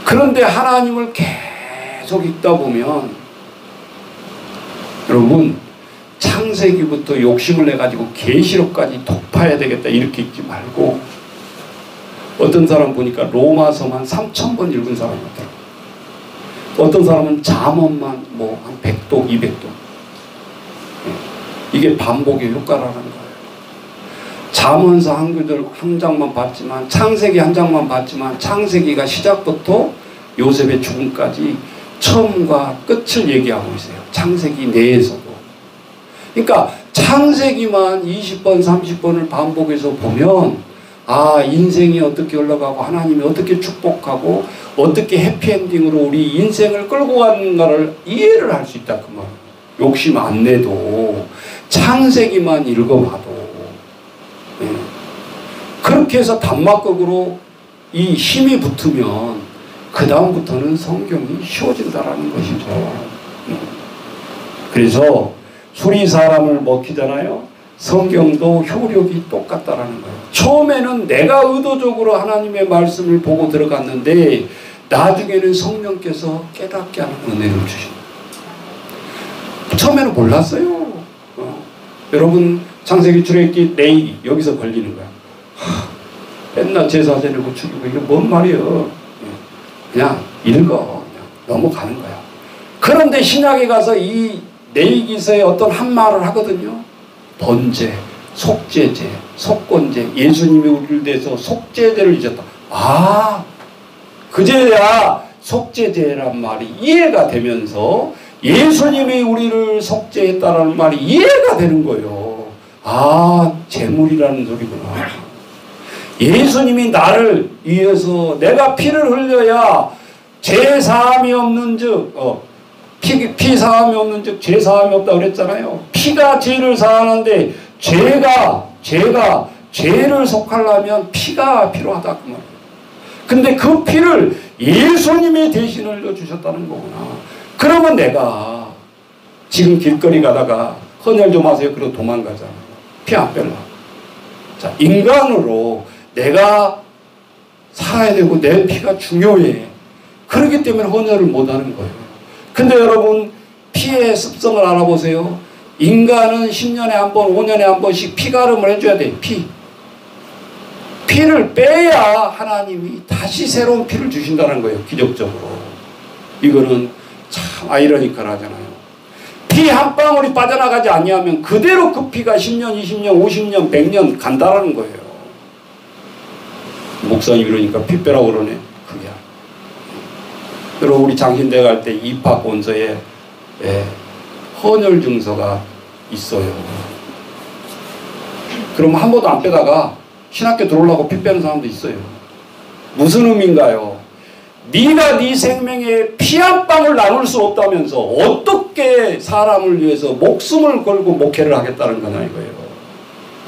그런데 하나님을 계속 읽다 보면, 여러분, 창세기부터 욕심을 내가지고 계시록까지 독파해야 되겠다 이렇게 읽지 말고, 어떤 사람 보니까 로마서만 3,000번 읽은 사람이 있더라고요. 어떤 사람은 잠언만 뭐 한 100독, 200독. 이게 반복의 효과라는 거예요. 잠언서 한 장만 봤지만, 창세기 한 장만 봤지만, 창세기가 시작부터 요셉의 죽음까지 처음과 끝을 얘기하고 있어요. 창세기 내에서도. 그러니까 창세기만 20번, 30번을 반복해서 보면, 아, 인생이 어떻게 흘러가고 하나님이 어떻게 축복하고 어떻게 해피엔딩으로 우리 인생을 끌고 가는가를 이해를 할 수 있다 그 말. 욕심 안 내도 창세기만 읽어봐도. 그렇게 해서 단막극으로 이 힘이 붙으면 그 다음부터는 성경이 쉬워진다라는 것이죠. 그래서 술이 사람을 먹히잖아요. 성경도 효력이 똑같다라는 거예요. 처음에는 내가 의도적으로 하나님의 말씀을 보고 들어갔는데 나중에는 성령께서 깨닫게 하는 은혜를 주십니다. 처음에는 몰랐어요. 여러분, 창세기 출애굽기 내일이 여기서 걸리는 거야. 맨날 제사 지내고 죽이고 이게 뭔 말이에요. 그냥 읽어. 그냥 넘어가는 거야. 그런데 신약에 가서 이 레위기서에 어떤 한 말을 하거든요. 번제, 속죄제, 속건제, 예수님이 우리를 대해서 속죄제를 지셨다. 아, 그제야 속죄제란 말이 이해가 되면서 예수님이 우리를 속죄했다라는 말이 이해가 되는 거예요. 아, 제물이라는 소리구나. 예수님이 나를 위해서 내가 피를 흘려야 죄사함이 없는 즉, 피 사함이 없는 즉 죄사함이 없다 그랬잖아요. 피가 죄를 사하는데 죄가 죄를 속하려면 피가 필요하다 그 말이에요. 근데 그 피를 예수님이 대신 흘려주셨다는 거구나. 그러면 내가 지금 길거리 가다가 헌혈 좀 하세요 그러고 도망가잖아요. 피 안 뺄라. 자, 인간으로 내가 살아야 되고 내 피가 중요해. 그렇기 때문에 헌혈을 못하는 거예요. 근데 여러분, 피의 습성을 알아보세요. 인간은 10년에 한 번, 5년에 한 번씩 피가름을 해줘야 돼. 피를 빼야 하나님이 다시 새로운 피를 주신다는 거예요. 기적적으로. 이거는 참 아이러니컬하잖아요. 피 한 방울이 빠져나가지 아니하면 그대로 그 피가 10년, 20년, 50년, 100년 간다라는 거예요. 목사님 이러니까 피 빼라고 그러네. 그게 아니에요. 여러분, 우리 장신대 갈 때 입학 원서에 헌혈 증서가 있어요. 그러면 한 번도 안 빼다가 신학교 들어오려고 피 빼는 사람도 있어요. 무슨 의미인가요? 네가 네 생명에 피 한 방울 나눌 수 없다면서 어떻게 사람을 위해서 목숨을 걸고 목회를 하겠다는 거냐 이거예요.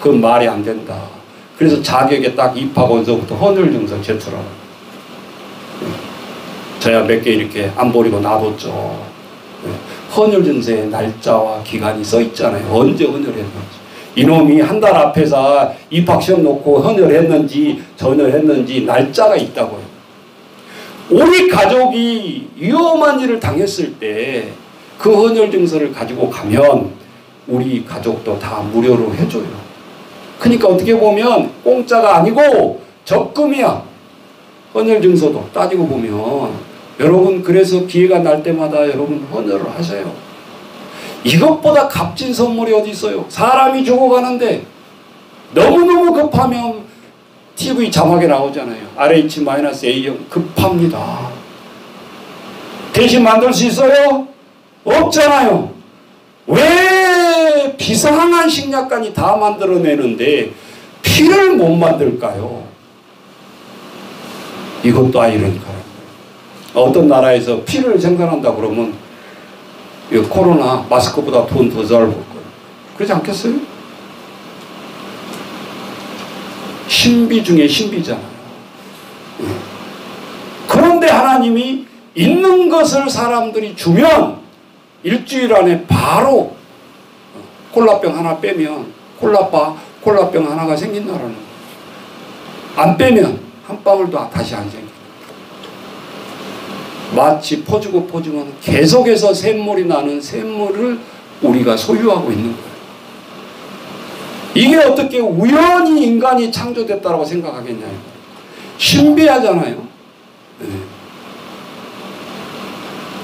그건 말이 안 된다. 그래서 자격에 딱 입학 원서부터 헌혈 증서 제출하라. 저야 몇 개 이렇게 안 버리고 놔뒀죠. 헌혈 증서에 날짜와 기간이 써 있잖아요. 언제 헌혈했는지. 이놈이 한 달 앞에서 입학시험 놓고 헌혈했는지 전혈했는지 날짜가 있다고요. 우리 가족이 위험한 일을 당했을 때 그 헌혈 증서를 가지고 가면 우리 가족도 다 무료로 해줘요. 그러니까 어떻게 보면 공짜가 아니고 적금이야. 헌혈 증서도 따지고 보면. 여러분, 그래서 기회가 날 때마다 여러분 헌혈을 하세요. 이것보다 값진 선물이 어디 있어요? 사람이 죽어가는데 너무너무 급하면 TV 자막에 나오잖아요. RH-A형 급합니다. 대신 만들 수 있어요? 없잖아요. 왜 비상한 식약관이 다 만들어내는데 피를 못 만들까요? 이것도 아이러니까요. 어떤 나라에서 피를 생산한다 그러면 코로나 마스크보다 돈 더 잘 벌 거예요. 그러지 않겠어요? 신비 중에 신비잖아요. 그런데 하나님이 있는 것을 사람들이 주면 일주일 안에 바로 콜라병 하나 빼면 콜라병 하나가 생긴다라는 거예요. 안 빼면 한 방울도 다시 안 생겨요. 마치 퍼주면 계속해서 샘물이 나는 샘물을 우리가 소유하고 있는 거예요. 이게 어떻게 우연히 인간이 창조됐다고 생각하겠냐요. 신비하잖아요. 네.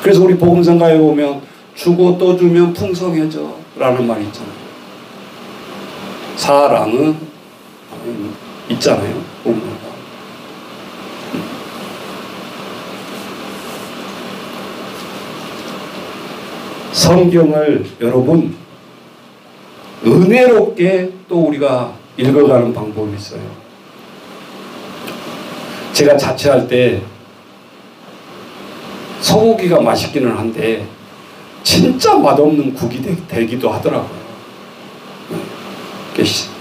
그래서 우리 복음성가에 보면 주고 또 주면 풍성해져 라는 말이 있잖아요. 사랑은 있잖아요. 복음성가. 성경을 여러분 은혜롭게 또 우리가 읽어가는 방법이 있어요. 제가 자취할 때 소고기가 맛있기는 한데 진짜 맛없는 국이 되기도 하더라고요.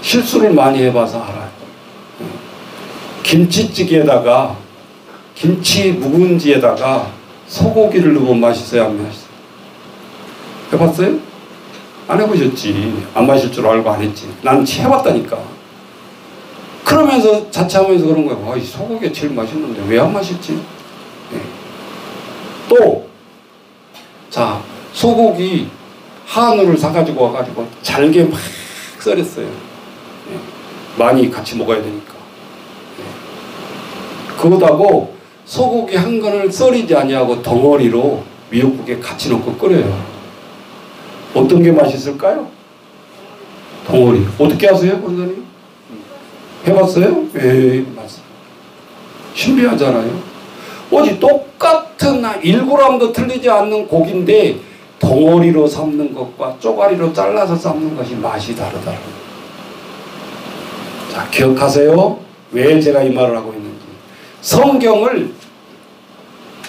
실수를 많이 해봐서 알아요. 김치찌개에다가 김치 묵은지에다가 소고기를 넣으면 맛있어요, 안 맛있어요? 해봤어요? 안 해보셨지. 안 마실 줄 알고 안 했지. 나는 해봤다니까. 그러면서 자취하면서 그런 거야. 이 소고기가 제일 맛있는데 왜 안 마셨지? 네. 또, 자, 소고기 한우를 사가지고 와가지고 잘게 막 썰었어요. 네. 많이 같이 먹어야 되니까. 네. 그거다고 소고기 한 건을 썰이지 아니하고 덩어리로 미역국에 같이 넣고 끓여요. 어떤 게 맛있을까요? 덩어리. 어떻게 하세요, 권사님? 해봤어요? 예, 맞습니다. 신비하잖아요. 어디 똑같은 1g도 틀리지 않는 고기인데 덩어리로 삶는 것과 쪼가리로 잘라서 삶는 것이 맛이 다르다는 거예요. 자, 기억하세요? 왜 제가 이 말을 하고 있는지. 성경을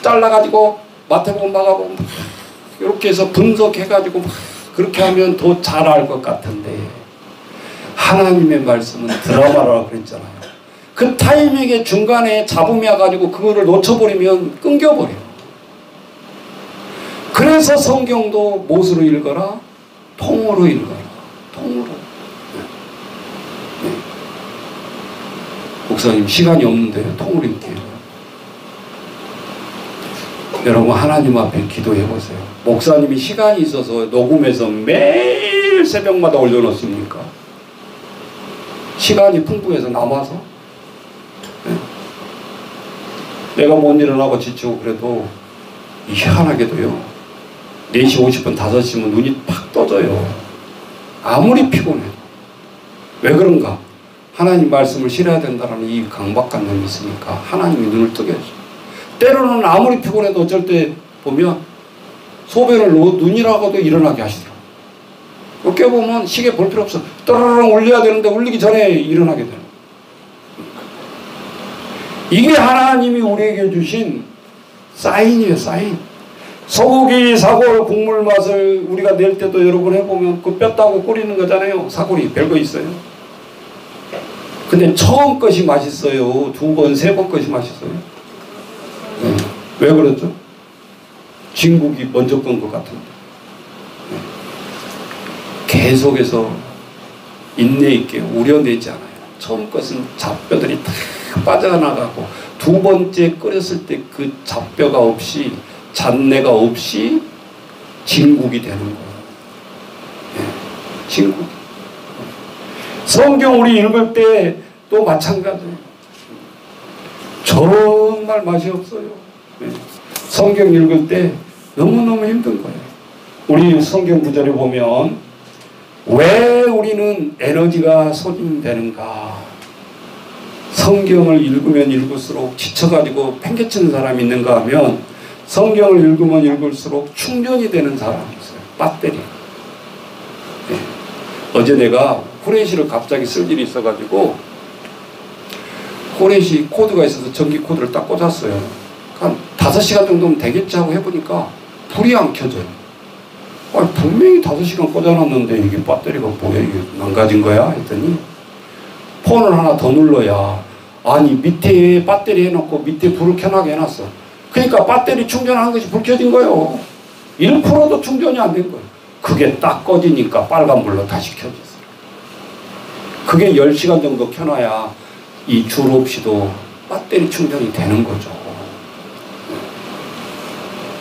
잘라가지고 마태복음 마가복음 이렇게 해서 분석해가지고 그렇게 하면 더 잘 알 것 같은데 하나님의 말씀은 드라마라고 그랬잖아요. 그 타이밍에 중간에 잡음이 와가지고 그거를 놓쳐버리면 끊겨버려요. 그래서 성경도 무엇으로 읽어라? 통으로 읽어라. 통으로. 네. 목사님 시간이 없는데요. 통으로 읽게요. 여러분 하나님 앞에 기도해보세요. 목사님이 시간이 있어서 녹음해서 매일 새벽마다 올려놓습니까? 시간이 풍부해서 남아서? 네. 내가 못 일어나고 지치고 그래도 희한하게도요 4시 50분 5시면 눈이 팍 떠져요. 아무리 피곤해도. 왜 그런가? 하나님 말씀을 실어야 된다는 이 강박관념이 있으니까 하나님이 눈을 뜨게 해줘요. 때로는 아무리 피곤해도 어쩔 때 보면 소변을 눈이라고도 일어나게 하시더라고요. 깨보면 시계 볼 필요 없어. 떠르르 울려야 되는데 울리기 전에 일어나게 되는. 이게 하나님이 우리에게 주신 사인이에요, 사인. 소고기 사골 국물 맛을 우리가 낼 때도 여러분 해보면 그 뼈 따고 끓이는 거잖아요. 사골이 별거 있어요. 근데 처음 것이 맛있어요. 2번, 3번 것이 맛있어요. 네. 왜 그렇죠? 진국이 먼저 건 것 같은데. 네. 계속해서 인내 있게 우려내지 않아요. 처음 것은 잡뼈들이 다 빠져나가고 두 번째 끓였을 때 그 잡뼈가 없이 잡내가 없이 진국이 되는 거예요. 예, 진국. 성경 우리 읽을 때 또 마찬가지예요. 정말 맛이 없어요. 예, 성경 읽을 때 너무너무 힘든 거예요. 우리 성경 구절에 보면 왜 우리는 에너지가 소진되는가? 성경을 읽으면 읽을수록 지쳐가지고 팽개치는 사람이 있는가 하면 성경을 읽으면 읽을수록 충전이 되는 사람이 있어요. 배터리. 네. 어제 내가 후레쉬를 갑자기 쓸 일이 있어가지고 후레쉬 코드가 있어서 전기 코드를 딱 꽂았어요. 한 5시간 정도면 되겠지 하고 해보니까 불이 안 켜져요. 아니, 분명히 5시간 꽂아놨는데 이게 배터리가 뭐야? 이게 망가진 거야? 했더니 폰을 하나 더 눌러야 아니 밑에 배터리 해놓고 밑에 불을 켜나게 해놨어. 그러니까 배터리 충전한 것이 불 켜진 거예요. 1%도 충전이 안 된 거예요. 그게 딱 꺼지니까 빨간불로 다시 켜졌어요. 그게 10시간 정도 켜놔야 이 줄 없이도 배터리 충전이 되는 거죠.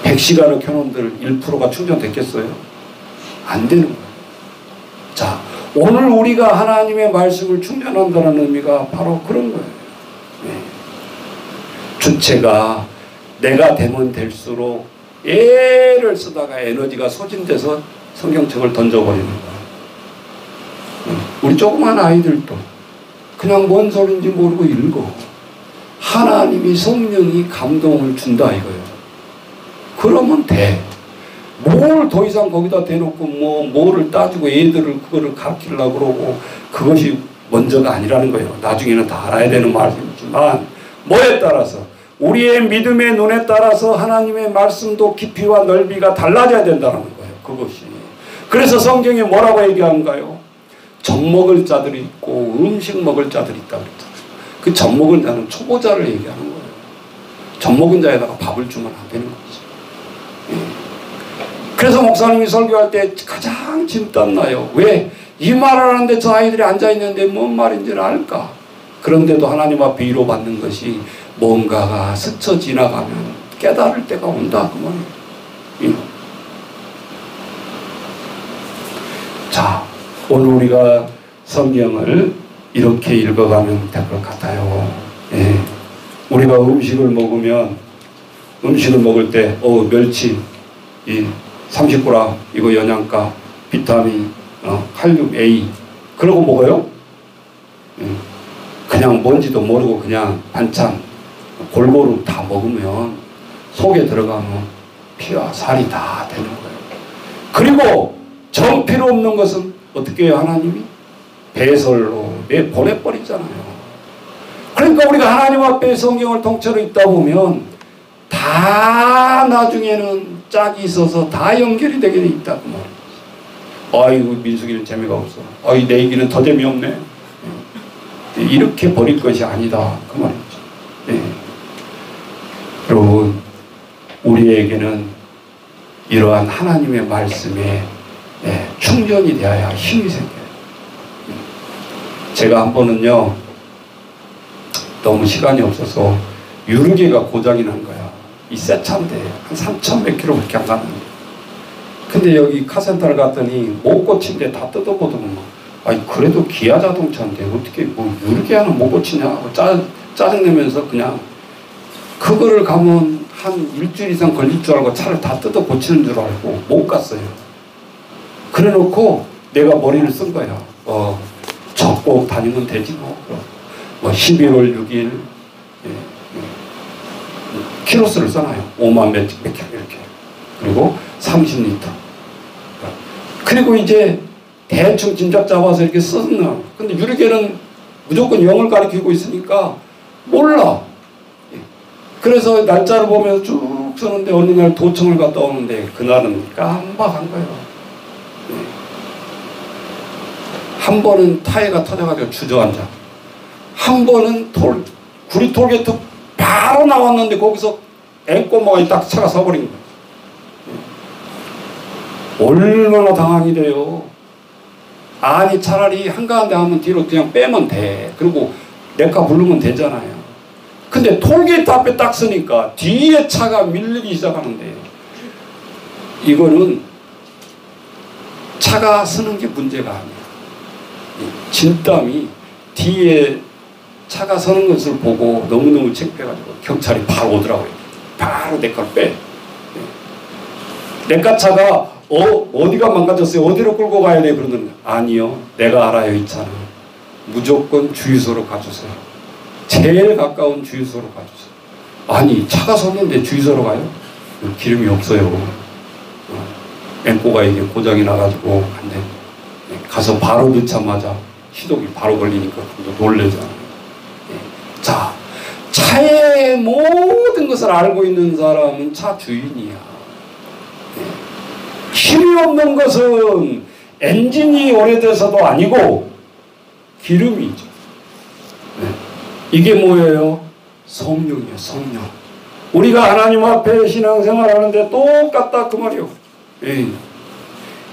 100시간을 켜놓은들 1%가 충전됐겠어요? 안 되는 거예요. 자, 오늘 우리가 하나님의 말씀을 충전한다는 의미가 바로 그런 거예요. 네. 주체가 내가 되면 될수록 애를 쓰다가 에너지가 소진돼서 성경책을 던져버리는 거예요. 우리 조그만 아이들도 그냥 뭔 소리인지 모르고 읽어. 하나님이 성령이 감동을 준다 이거예요. 그러면 돼. 뭘 더 이상 거기다 대놓고 뭐를 따지고 애들을 그거를 가르치려고 그러고 그것이 먼저가 아니라는 거예요. 나중에는 다 알아야 되는 말씀이지만 뭐에 따라서 우리의 믿음의 눈에 따라서 하나님의 말씀도 깊이와 넓이가 달라져야 된다는 거예요. 그것이. 그래서 성경에 뭐라고 얘기하는가요? 젖 먹을 자들이 있고 음식 먹을 자들이 있다고 그랬잖아요. 그 젖 먹을 자는 초보자를 얘기하는 거예요. 젖 먹은 자에다가 밥을 주면 안 되는 거지. 그래서 목사님이 설교할 때 가장 진땀 나요. 왜? 이 말을 하는데 저 아이들이 앉아있는데 뭔 말인지를 알까? 그런데도 하나님 앞에 위로받는 것이 뭔가가 스쳐 지나가면 깨달을 때가 온다 그 말이에요. 자, 오늘 우리가 성경을 이렇게 읽어가면 될 것 같아요. 예. 우리가 음식을 먹을 때 멸치 30g 이거 영양가 비타민 칼륨 A 그러고 먹어요? 그냥 뭔지도 모르고 그냥 반찬 골고루 다 먹으면 속에 들어가면 피와 살이 다 되는 거예요. 그리고 정 필요 없는 것은 어떻게 해요? 하나님이 배설로 보내버리잖아요. 그러니까 우리가 하나님 앞에 성경을 통째로 읽다 보면 다 나중에는 짝이 있어서 다 연결이 되게 돼 있다 그 말이에요. 아이고 민숙이는 재미가 없어. 아이 내 얘기는 더 재미없네. 이렇게 버릴 것이 아니다 그 말이죠. 네. 여러분 우리에게는 이러한 하나님의 말씀에 충전이 되어야 힘이 생겨요. 제가 한 번은요 너무 시간이 없어서 유르기가 고장이 난 거야. 이 새 차인데 한 3,100 km밖에 안 갔는데 근데 여기 카센터를 갔더니 못 고친데 다 뜯어보더만 아니 그래도 기아 자동차인데 어떻게 뭐 유르기아는 못 고치냐 하고 짜증내면서 그냥 그거를 가면 한 일주일 이상 걸릴 줄 알고 차를 다 뜯어 고치는 줄 알고 못 갔어요. 그래 놓고 내가 머리를 쓴 거야. 적고 다니면 되지 뭐 11월 6일 키로수를 써놔요. 5만 몇 킬로 이렇게. 그리고 30리터. 그리고 이제 대충 짐작 잡아서 이렇게 썼나. 근데 유리계는 무조건 0을 가리키고 있으니까 몰라. 그래서 날짜를 보면서 쭉 쓰는데 어느 날 도청을 갔다 오는데 그날은 깜박한 거예요. 한 번은 타이어가 터져가지고 주저앉아. 한 번은 구리 톨게이트 바로 나왔는데 거기서 앵꼬마가 딱 차가 서버린 거예요. 얼마나 당황이 돼요. 아니 차라리 한가한데 하면 뒤로 그냥 빼면 돼. 그리고 레카 부르면 되잖아요. 근데 톨게이트 앞에 딱 서니까 뒤에 차가 밀리기 시작하는데 이거는 차가 서는 게 문제가 아니야. 진땀이 뒤에 차가 서는 것을 보고 너무너무 창피해가지고 경찰이 바로 오더라고요. 바로 내 걸 빼. 내 차가 어디가 망가졌어요? 어디로 끌고 가야 돼? 그러는 아니요. 내가 알아요. 이 차는. 무조건 주유소로 가주세요. 제일 가까운 주유소로 가주세요. 아니 차가 섰는데 주유소로 가요? 기름이 없어요. 앵꼬가 이게 고장이 나가지고 안 돼. 가서 바로 넣자마자 시동이 바로 걸리니까 놀래잖아요. 자, 차의 모든 것을 알고 있는 사람은 차 주인이야. 힘이 없는 것은 엔진이 오래돼서도 아니고 기름이죠. 이게 뭐예요? 성령이에요. 성령. 우리가 하나님 앞에 신앙생활 하는데 똑같다 그 말이에요.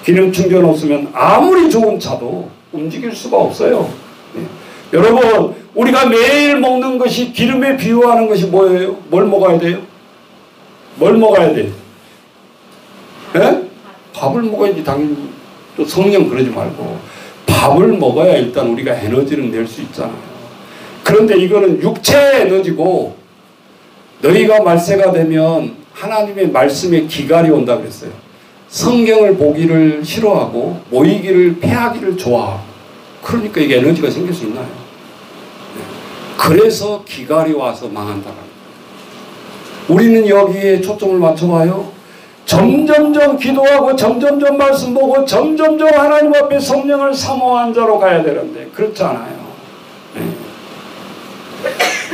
기름 충전 없으면 아무리 좋은 차도 움직일 수가 없어요. 여러분 우리가 매일 먹는 것이 기름에 비유하는 것이 뭐예요? 뭘 먹어야 돼요? 뭘 먹어야 돼요? 밥을 먹어야지. 당연히. 또 성령 그러지 말고 밥을 먹어야 일단 우리가 에너지를 낼 수 있잖아요. 그런데 이거는 육체의 에너지고 너희가 말세가 되면 하나님의 말씀에 기갈이 온다 그랬어요. 성경을 보기를 싫어하고 모이기를 패하기를 좋아하고 그러니까 이게 에너지가 생길 수 있나요? 그래서 기갈이 와서 망한다는 거예요. 우리는 여기에 초점을 맞춰봐요. 점점점 기도하고 점점점 말씀 보고 점점점 하나님 앞에 성령을 사모한 자로 가야 되는데 그렇지 않아요.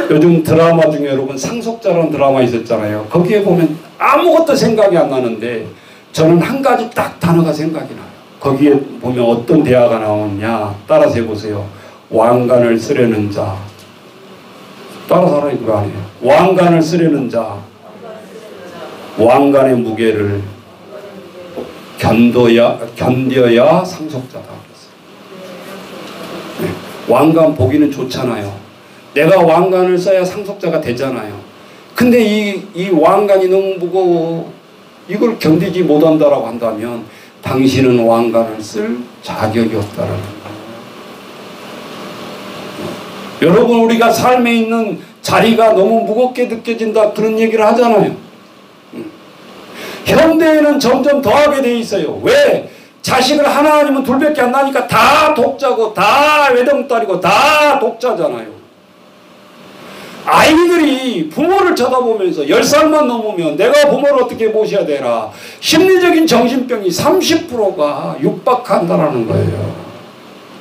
요즘 드라마 중에 여러분 상속자라는 드라마 있었잖아요. 거기에 보면 아무것도 생각이 안 나는데 저는 한 가지 딱 단어가 생각이 나요. 거기에 보면 어떤 대화가 나오느냐 따라서 해보세요. 왕관을 쓰려는 자. 따라서 하라 이거 아니에요. 왕관을 쓰려는 자. 왕관의 무게를 견뎌야 상속자다. 왕관 보기는 좋잖아요. 내가 왕관을 써야 상속자가 되잖아요. 근데 이 왕관이 너무 무거워. 이걸 견디지 못한다라고 한다면 당신은 왕관을 쓸 자격이 없다라는 거예요. 여러분 우리가 삶에 있는 자리가 너무 무겁게 느껴진다 그런 얘기를 하잖아요. 현대에는 점점 더하게 돼 있어요. 왜? 자식을 하나 아니면 둘밖에 안 나니까 다 독자고 다 외동딸이고 다 독자잖아요. 아이들이 부모를 쳐다보면서 10살만 넘으면 내가 부모를 어떻게 모셔야 되나 심리적인 정신병이 30%가 육박한다라는 거예요.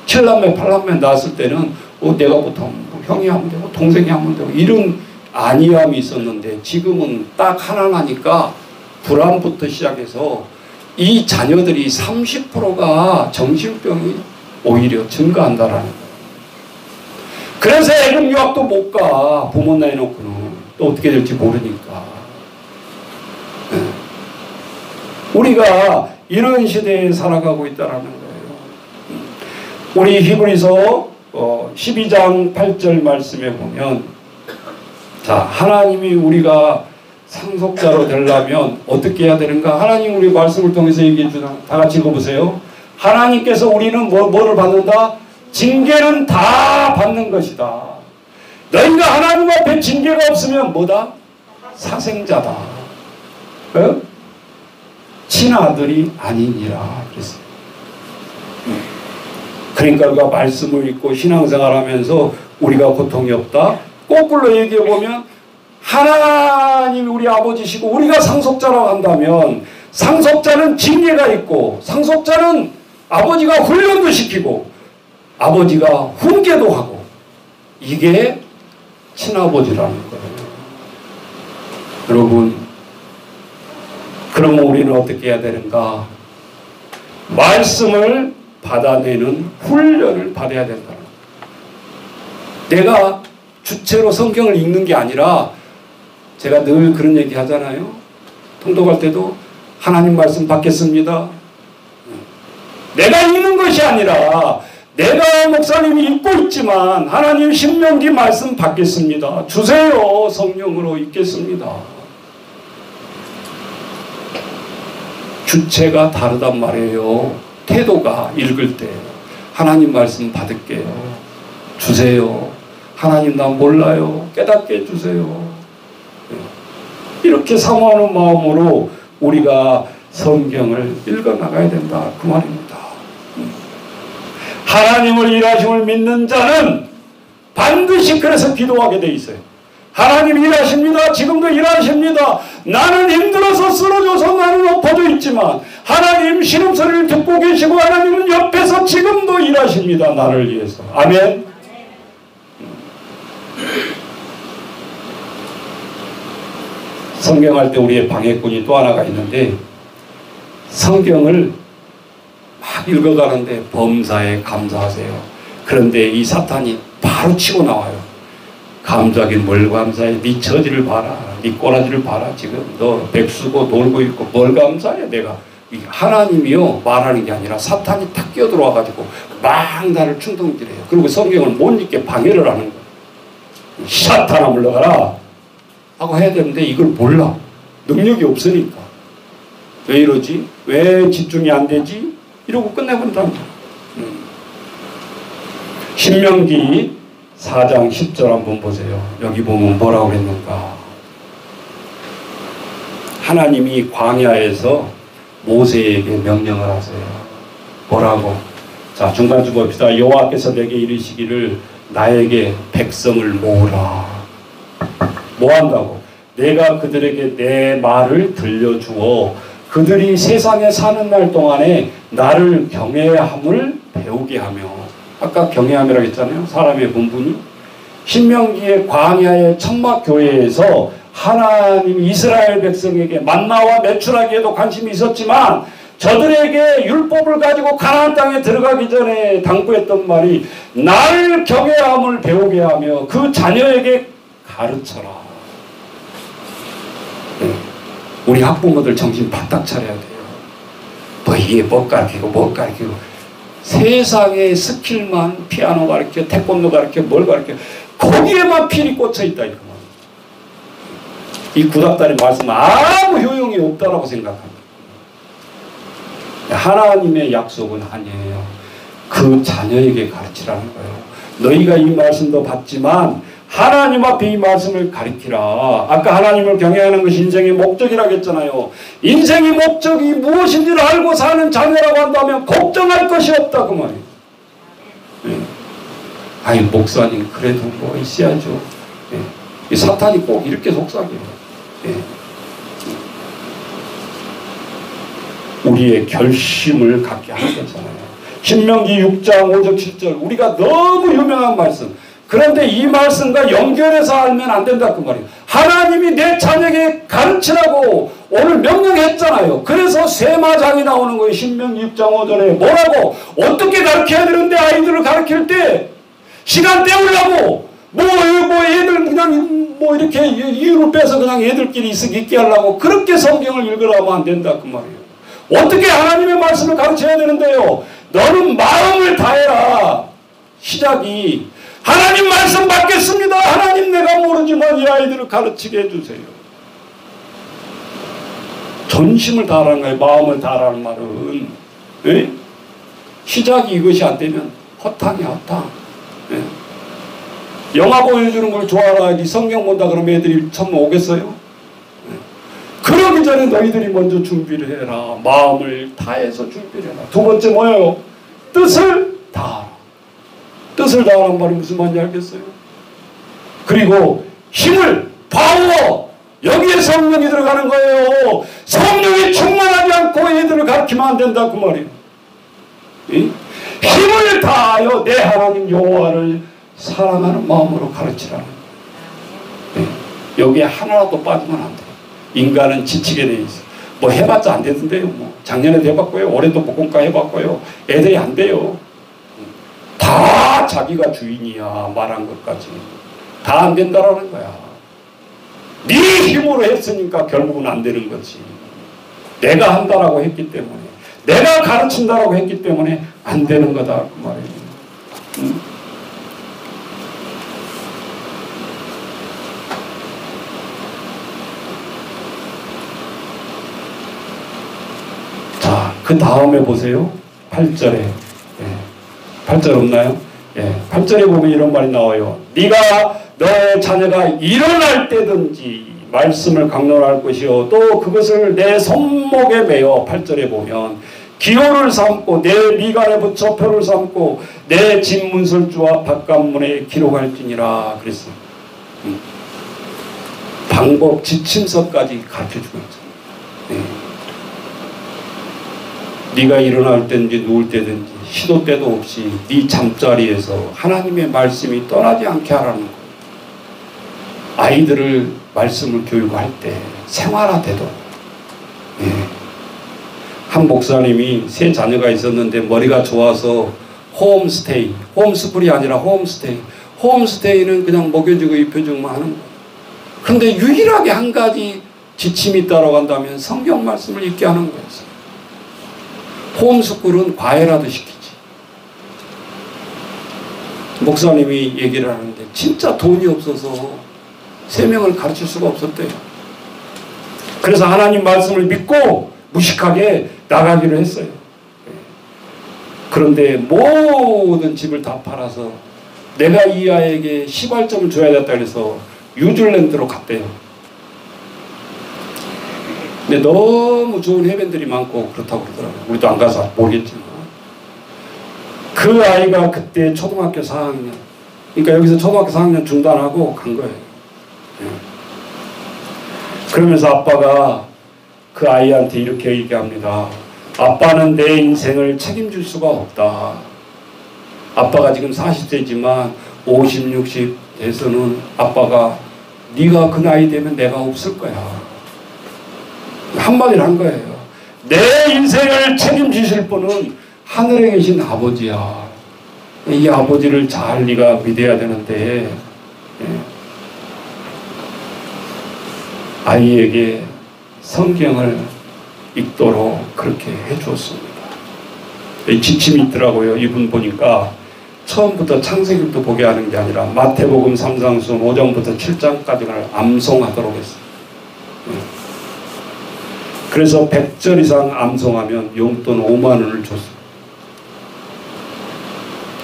7남매 8남매 낳았을 때는 내가 보통 형이 하면 되고 동생이 하면 되고 이런 안이함이 있었는데 지금은 딱 하나 나니까 불안부터 시작해서 이 자녀들이 30%가 정신병이 오히려 증가한다라는 거예요. 그래서 애국 유학도 못 가. 부모 나이 놓고는. 또 어떻게 될지 모르니까. 우리가 이런 시대에 살아가고 있다는 거예요. 우리 히브리서 12장 8절 말씀에 보면 자 하나님이 우리가 상속자로 되려면 어떻게 해야 되는가? 하나님 우리 말씀을 통해서 얘기해 주나? 다 같이 읽어보세요. 하나님께서 우리는 뭐를 받는다? 징계는 다 받는 것이다. 너희가 하나님 앞에 징계가 없으면 뭐다? 사생자다. 친아들이 아니니라 그랬어요. 그러니까 우리가 말씀을 읽고 신앙생활하면서 우리가 고통이 없다. 거꾸로 얘기해보면 하나님이 우리 아버지시고 우리가 상속자라고 한다면 상속자는 징계가 있고 상속자는 아버지가 훈련도 시키고 아버지가 훈계도 하고 이게 친아버지라는 거예요. 여러분 그러면 우리는 어떻게 해야 되는가? 말씀을 받아내는 훈련을 받아야 된다는 거예요. 내가 주체로 성경을 읽는 게 아니라 제가 늘 그런 얘기 하잖아요. 통독할 때도 하나님 말씀 받겠습니다. 내가 읽는 것이 아니라 내가 목사님이 읽고 있지만 하나님 신명기 말씀 받겠습니다. 주세요. 성령으로 읽겠습니다. 주체가 다르단 말이에요. 태도가 읽을 때 하나님 말씀 받을게요. 주세요. 하나님 나 몰라요. 깨닫게 해주세요. 이렇게 사모하는 마음으로 우리가 성경을 읽어나가야 된다 그 말입니다. 하나님을 일하심을 믿는 자는 반드시 그래서 기도하게 돼 있어요. 하나님 일하십니다. 지금도 일하십니다. 나는 힘들어서 쓰러져서 나는 엎어져 있지만 하나님 신음소리를 듣고 계시고 하나님은 옆에서 지금도 일하십니다. 나를 위해서. 아멘. 성경할 때 우리의 방해꾼이 또 하나가 있는데 성경을 막 읽어가는데 범사에 감사하세요. 그런데 이 사탄이 바로 치고 나와요. 감사하긴 뭘 감사해. 네 처지를 봐라. 네 꼬라지를 봐라. 지금 너 백수고 놀고 있고 뭘 감사해. 내가 하나님이요 말하는 게 아니라 사탄이 탁 끼어들어와가지고 막 나를 충동질해요. 그리고 성경을 못 읽게 방해를 하는 거예요. 사탄아 물러가라 하고 해야 되는데 이걸 몰라. 능력이 없으니까. 왜 이러지? 왜 집중이 안 되지? 이러고 끝내버린다. 신명기 4장 10절 한번 보세요. 여기 보면 뭐라고 그랬는가. 하나님이 광야에서 모세에게 명령을 하세요. 뭐라고? 자, 중간쯤 봅시다. 여호와께서 내게 이르시기를 나에게 백성을 모으라. 뭐 한다고? 내가 그들에게 내 말을 들려주어 그들이 세상에 사는 날 동안에 나를 경외함을 배우게 하며, 아까 경외함이라고 했잖아요. 사람의 본분이. 신명기의 광야의 천막교회에서 하나님 이스라엘 백성에게 만나와 메추라기에도 관심이 있었지만 저들에게 율법을 가지고 가나안 땅에 들어가기 전에 당부했던 말이 나를 경외함을 배우게 하며 그 자녀에게 가르쳐라. 우리 학부모들 정신 바짝 차려야 돼요. 뭐 이게 뭐 가르치고 뭐 가르치고 세상의 스킬만 피아노 가르쳐 태권도 가르쳐 뭘 가르쳐 거기에만 필이 꽂혀 있다 이거. 이 구닥다리 말씀 아무 효용이 없다라고 생각합니다. 하나님의 약속은 아니에요. 그 자녀에게 가르치라는 거예요. 너희가 이 말씀도 받지만 하나님 앞에 이 말씀을 가르치라. 아까 하나님을 경외하는 것이 인생의 목적이라고 했잖아요. 인생의 목적이 무엇인지를 알고 사는 자녀라고 한다면 걱정할 것이 없다 그 말이에요. 네. 아니 목사님 그래도 뭐 있어야죠. 네. 이 사탄이 꼭 이렇게 속삭여요. 네. 우리의 결심을 갖게 하는 거잖아요. 신명기 6장 5절 7절 우리가 너무 유명한 말씀. 그런데 이 말씀과 연결해서 알면 안 된다 그 말이에요. 하나님이 내 자녀에게 가르치라고 오늘 명령했잖아요. 그래서 세마장이 나오는 거예요. 신명기 6장 5절에 뭐라고 어떻게 가르쳐야 되는데 아이들을 가르칠 때 시간 때우려고 뭐 애들 그냥 뭐 이렇게 이유를 빼서 그냥 애들끼리 있게 하려고 그렇게 성경을 읽으라면 안 된다 그 말이에요. 어떻게 하나님의 말씀을 가르쳐야 되는데요. 너는 마음을 다해라. 시작이 하나님 말씀 받겠습니다. 하나님 내가 모르지만 이 아이들을 가르치게 해주세요. 전심을 다하라는 거예요. 마음을 다하라는 말은. 네? 시작이 이것이 안 되면 허탕이야 허탕. 네? 영화 보여주는 걸 좋아하니 성경 본다 그러면 애들이 처음 오겠어요? 네. 그러기 전에 너희들이 먼저 준비를 해라. 마음을 다해서 준비를 해라. 두 번째 뭐예요? 뜻을 다하라. 뜻을 다하라는 말이 무슨 말인지 알겠어요? 그리고 힘을 파워 여기에 성령이 들어가는 거예요. 성령이 충만하지 않고 애들을 가르치면 안 된다 그 말이에요. 네? 힘을 다하여 내 하나님 여호와를 사랑하는 마음으로 가르치라는 거예요. 네. 여기에 하나라도 빠지면 안 돼요. 인간은 지치게 돼 있어요. 뭐 해봤자 안 되던데요. 뭐 작년에도 해봤고요. 올해도 복음과 해봤고요. 애들이 안 돼요. 다 자기가 주인이야. 말한 것까지. 다 안 된다라는 거야. 네 힘으로 했으니까 결국은 안 되는 거지. 내가 한다라고 했기 때문에. 내가 가르친다라고 했기 때문에 안 되는 거다 그 말이에요. 자, 그 다음에 보세요. 8절에. 예. 8절 없나요? 예. 8절에 보면 이런 말이 나와요. 네가 너의 자녀가 일어날 때든지 말씀을 강론할 것이요 또 그것을 내 손목에 매어 8절에 보면 기호를 삼고 내 미간에 붙여 표를 삼고 내 집 문설주와 바깥문에 기록할지니라 그랬어요. 방법 지침서까지 가르쳐주고 있잖아요. 네가 일어날 때든지 누울 때든지 시도 때도 없이 네 잠자리에서 하나님의 말씀이 떠나지 않게 하라는 거예요. 아이들을 말씀을 교육할 때 생활화되도록. 한 목사님이 세 자녀가 있었는데 머리가 좋아서 홈스테이, 홈스쿨이 아니라 홈스테이는 그냥 먹여주고 입혀주고만 하는 거예요. 그런데 유일하게 한 가지 지침이 있다고 한다면 성경 말씀을 읽게 하는 거였어요. 홈스쿨은 과외라도 시키지. 목사님이 얘기를 하는데 진짜 돈이 없어서 3명을 가르칠 수가 없었대요. 그래서 하나님 말씀을 믿고 무식하게 나가기로 했어요. 그런데 모든 집을 다 팔아서 내가 이 아이에게 시발점을 줘야겠다 그래서 뉴질랜드로 갔대요. 근데 너무 좋은 해변들이 많고 그렇다고 그러더라고요. 우리도 안 가서 모르겠지만 그 아이가 그때 초등학교 4학년, 그러니까 여기서 초등학교 4학년 중단하고 간 거예요. 그러면서 아빠가 그 아이한테 이렇게 얘기합니다. 아빠는 내 인생을 책임질 수가 없다. 아빠가 지금 40세지만 50, 60 돼서는 아빠가 네가 그 나이 되면 내가 없을 거야. 한마디를 한 거예요. 내 인생을 책임지실 분은 하늘에 계신 아버지야. 이 아버지를 잘 네가 믿어야 되는데 아이에게 성경을 읽도록 그렇게 해주었습니다. 지침이 있더라고요. 이분 보니까 처음부터 창세기부터 보게 하는 게 아니라 마태복음 3장순 5장부터 7장까지를 암송하도록 했어요. 그래서 100절 이상 암송하면 용돈 5만 원을 줬어요.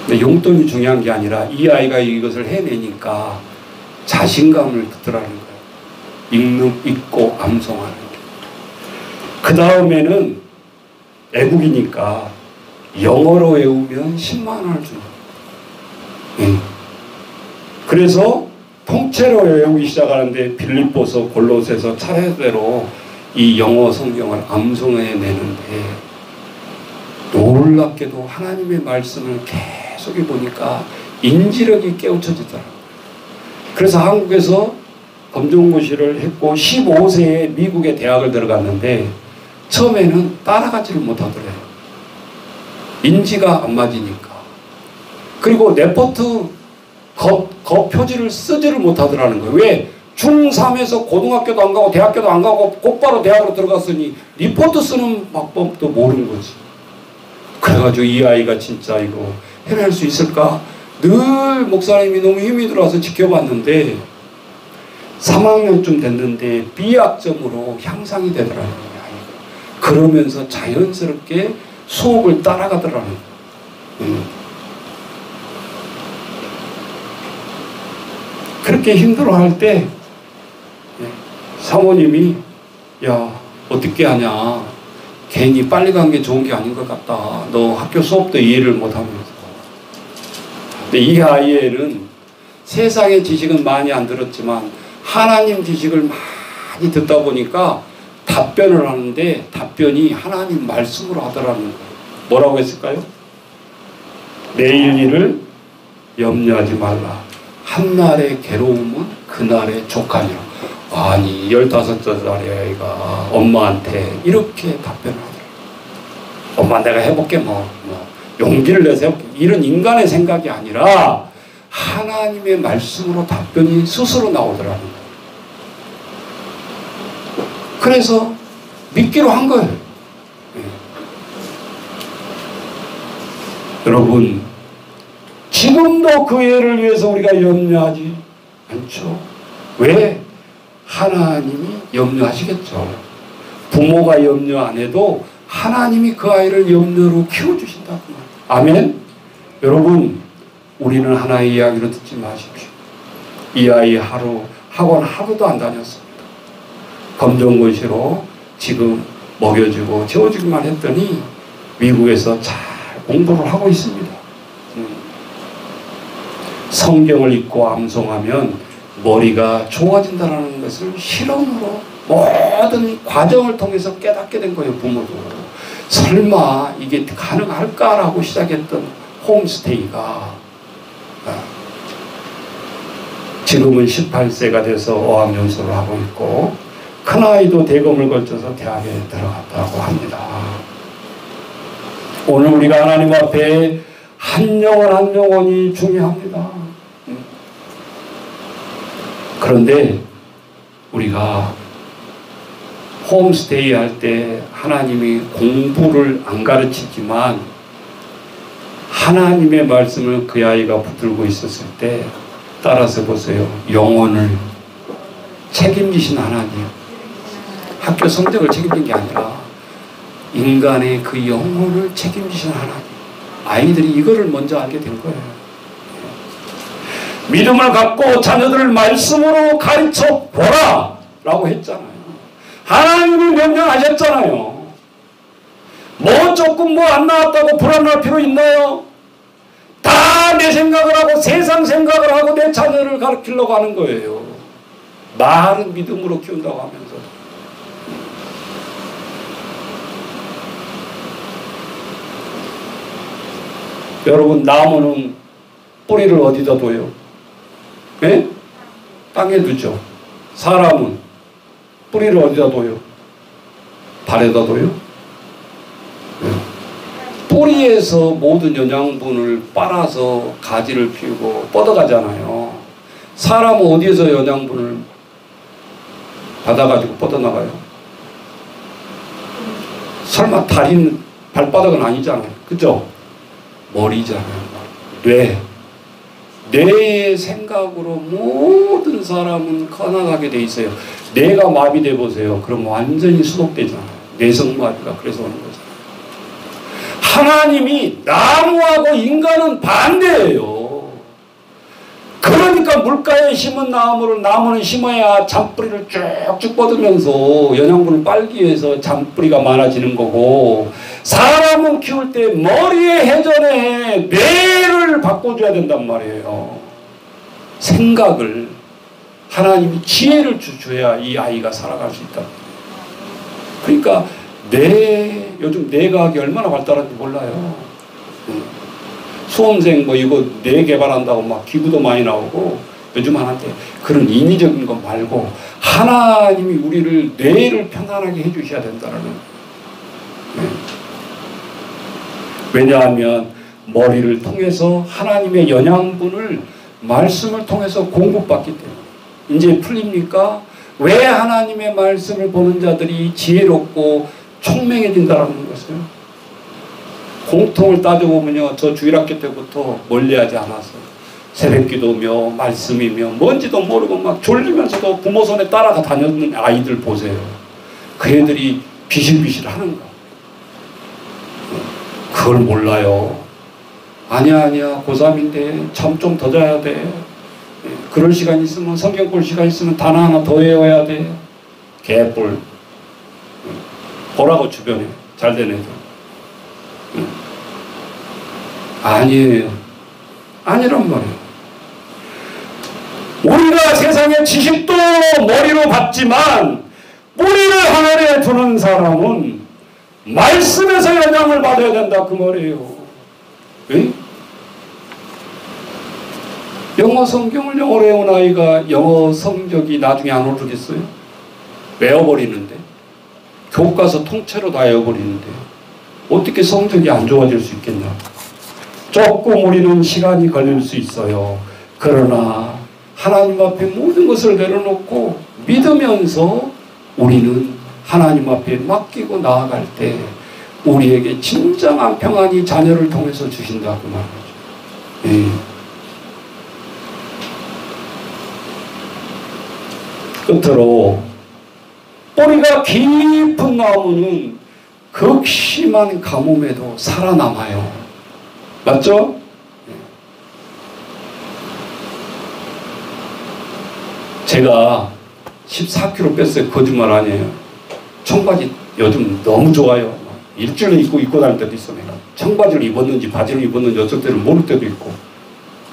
근데 용돈이 중요한 게 아니라 이 아이가 이것을 해내니까 자신감을 듣더라는 거예요. 읽고 암송하는 게. 그 다음에는 애국이니까 영어로 외우면 10만 원을 주는 거예요. 그래서 통째로 외우기 시작하는데 빌립보서 골로새서 차례대로 이 영어 성경을 암송해내는데 놀랍게도 하나님의 말씀을 계속 보니까 인지력이 깨우쳐지더라고요. 그래서 한국에서 검정고시를 했고 15세에 미국의 대학을 들어갔는데 처음에는 따라가지를 못하더래요. 인지가 안 맞으니까. 그리고 레포트 표지를 쓰지를 못하더라는 거예요. 왜? 중3에서 고등학교도 안 가고 대학교도 안 가고 곧바로 대학으로 들어갔으니 리포트 쓰는 방법도 모르는 거지. 그래가지고 이 아이가 진짜 이거 해낼 수 있을까? 늘 목사님이 너무 힘이 들어와서 지켜봤는데 3학년쯤 됐는데 B학점으로 향상이 되더라는 거예요. 그러면서 자연스럽게 수업을 따라가더라는 거예요. 그렇게 힘들어할 때 사모님이 야 어떻게 하냐, 괜히 빨리 간 게 좋은 게 아닌 것 같다. 너 학교 수업도 이해를 못하면서. 근데 이 아이에는 세상의 지식은 많이 안 들었지만 하나님 지식을 많이 듣다 보니까 답변을 하는데 답변이 하나님 말씀으로 하더라는 거예요. 뭐라고 했을까요? 내일 일을 염려하지 말라. 한날의 괴로움은 그날의 족하니라. 아니 15살짜리 아이가 엄마한테 이렇게 답변을 하더라고요. 엄마 내가 해볼게 뭐 용기를 내서 해볼게. 이런 인간의 생각이 아니라 하나님의 말씀으로 답변이 스스로 나오더라는 거예요. 그래서 믿기로 한 거예요. 여러분, 지금도 그 애를 위해서 우리가 염려하지 않죠. 왜? 하나님이 염려하시겠죠. 부모가 염려 안 해도 하나님이 그 아이를 염려로 키워주신다고. 아멘? 여러분, 우리는 하나의 이야기로 듣지 마십시오. 이 아이 학원 하루도 안 다녔습니다. 검정고시로 지금 먹여주고 채워주기만 했더니 미국에서 잘 공부를 하고 있습니다. 성경을 읽고 암송하면 머리가 좋아진다는 것을 실험으로 모든 과정을 통해서 깨닫게 된 거예요. 부모도. 설마 이게 가능할까라고 시작했던 홈스테이가 지금은 18세가 돼서 어학연수를 하고 있고 큰아이도 대검을 걸쳐서 대학에 들어갔다고 합니다. 오늘 우리가 하나님 앞에 한 영혼 한 영혼이 중요합니다. 그런데 우리가 홈스테이 할 때 하나님이 공부를 안 가르치지만 하나님의 말씀을 그 아이가 붙들고 있었을 때 따라서 보세요. 영혼을 책임지신 하나님. 학교 성적을 책임진 게 아니라 인간의 그 영혼을 책임지신 하나님. 아이들이 이거를 먼저 알게 된 거예요. 믿음을 갖고 자녀들을 말씀으로 가르쳐 보라 라고 했잖아요. 하나님이 명령하셨잖아요. 뭐 조금 뭐 안 나왔다고 불안할 필요 있나요? 다 내 생각을 하고 세상 생각을 하고 내 자녀를 가르치려고 하는 거예요. 말은 믿음으로 키운다고 하면서. 여러분, 나무는 뿌리를 어디다 둬요? 네? 땅에 두죠. 사람은 뿌리를 어디다 둬요? 발에다 둬요? 네. 뿌리에서 모든 영양분을 빨아서 가지를 피우고 뻗어가잖아요. 사람은 어디에서 영양분을 받아가지고 뻗어나가요? 설마 다리는 발바닥은 아니잖아요. 그죠? 머리잖아요. 뇌의 생각으로 모든 사람은 커나가게 돼 있어요. 뇌가 마비돼 보세요. 그럼 완전히 수독되잖아요. 뇌성마비가 그래서 오는 거잖아요. 하나님이 나무하고 인간은 반대예요. 그러니까 물가에 심은 나무는 심어야 잔뿌리를 쭉쭉 뻗으면서 영양분을 빨기 위해서 잔뿌리가 많아지는 거고, 사람은 키울 때 머리의 회전에 뇌를 바꿔줘야 된단 말이에요. 생각을, 하나님이 지혜를 줘야 이 아이가 살아갈 수 있다. 그러니까 요즘 뇌과학이 얼마나 발달한지 몰라요. 수험생 뭐 이거 뇌 개발한다고 막 기구도 많이 나오고 요즘 하는데, 그런 인위적인 것 말고 하나님이 우리를 뇌를 편안하게 해주셔야 된다는 거예요. 왜냐하면 머리를 통해서 하나님의 영양분을 말씀을 통해서 공급받기 때문에. 이제 풀립니까? 왜 하나님의 말씀을 보는 자들이 지혜롭고 총명해진다는 것을? 공통을 따져보면요, 저 주일학교 때부터 멀리하지 않았어요. 새벽기도며 말씀이며 뭔지도 모르고 막 졸리면서도 부모 손에 따라가 다녔는 아이들 보세요. 그 애들이 비실비실 하는 거. 그걸 몰라요. 아니야 고3인데 잠 좀 더 자야 돼. 그럴 시간 있으면, 성경 볼 시간 있으면 단어 하나 더 외워야 돼. 개뿔. 보라고 주변에 잘된 애들. 아니에요. 아니란 말이에요. 우리가 세상의 지식도 머리로 받지만 뿌리를 하늘에 두는 사람은 말씀에서 영향을 받아야 된다 그 말이에요. 에? 영어 성경을 영어로 외운 아이가 영어 성적이 나중에 안 오르겠어요? 외워버리는데, 교과서 통째로 다 외워버리는데 어떻게 성적이 안 좋아질 수 있겠냐? 조금 우리는 시간이 걸릴 수 있어요. 그러나 하나님 앞에 모든 것을 내려놓고 믿으면서 우리는 하나님 앞에 맡기고 나아갈 때 우리에게 진정한 평안이 자녀를 통해서 주신다 그 말이죠. 예. 끝으로 뿌리가 깊은 나무는 극심한 가뭄에도 살아남아요. 맞죠? 제가 14kg 뺐어요. 거짓말 아니에요. 청바지 요즘 너무 좋아요. 일주일에 입고 다닐 때도 있어. 내가 청바지를 입었는지 바지를 입었는지 어쩔 때는 모를 때도 있고,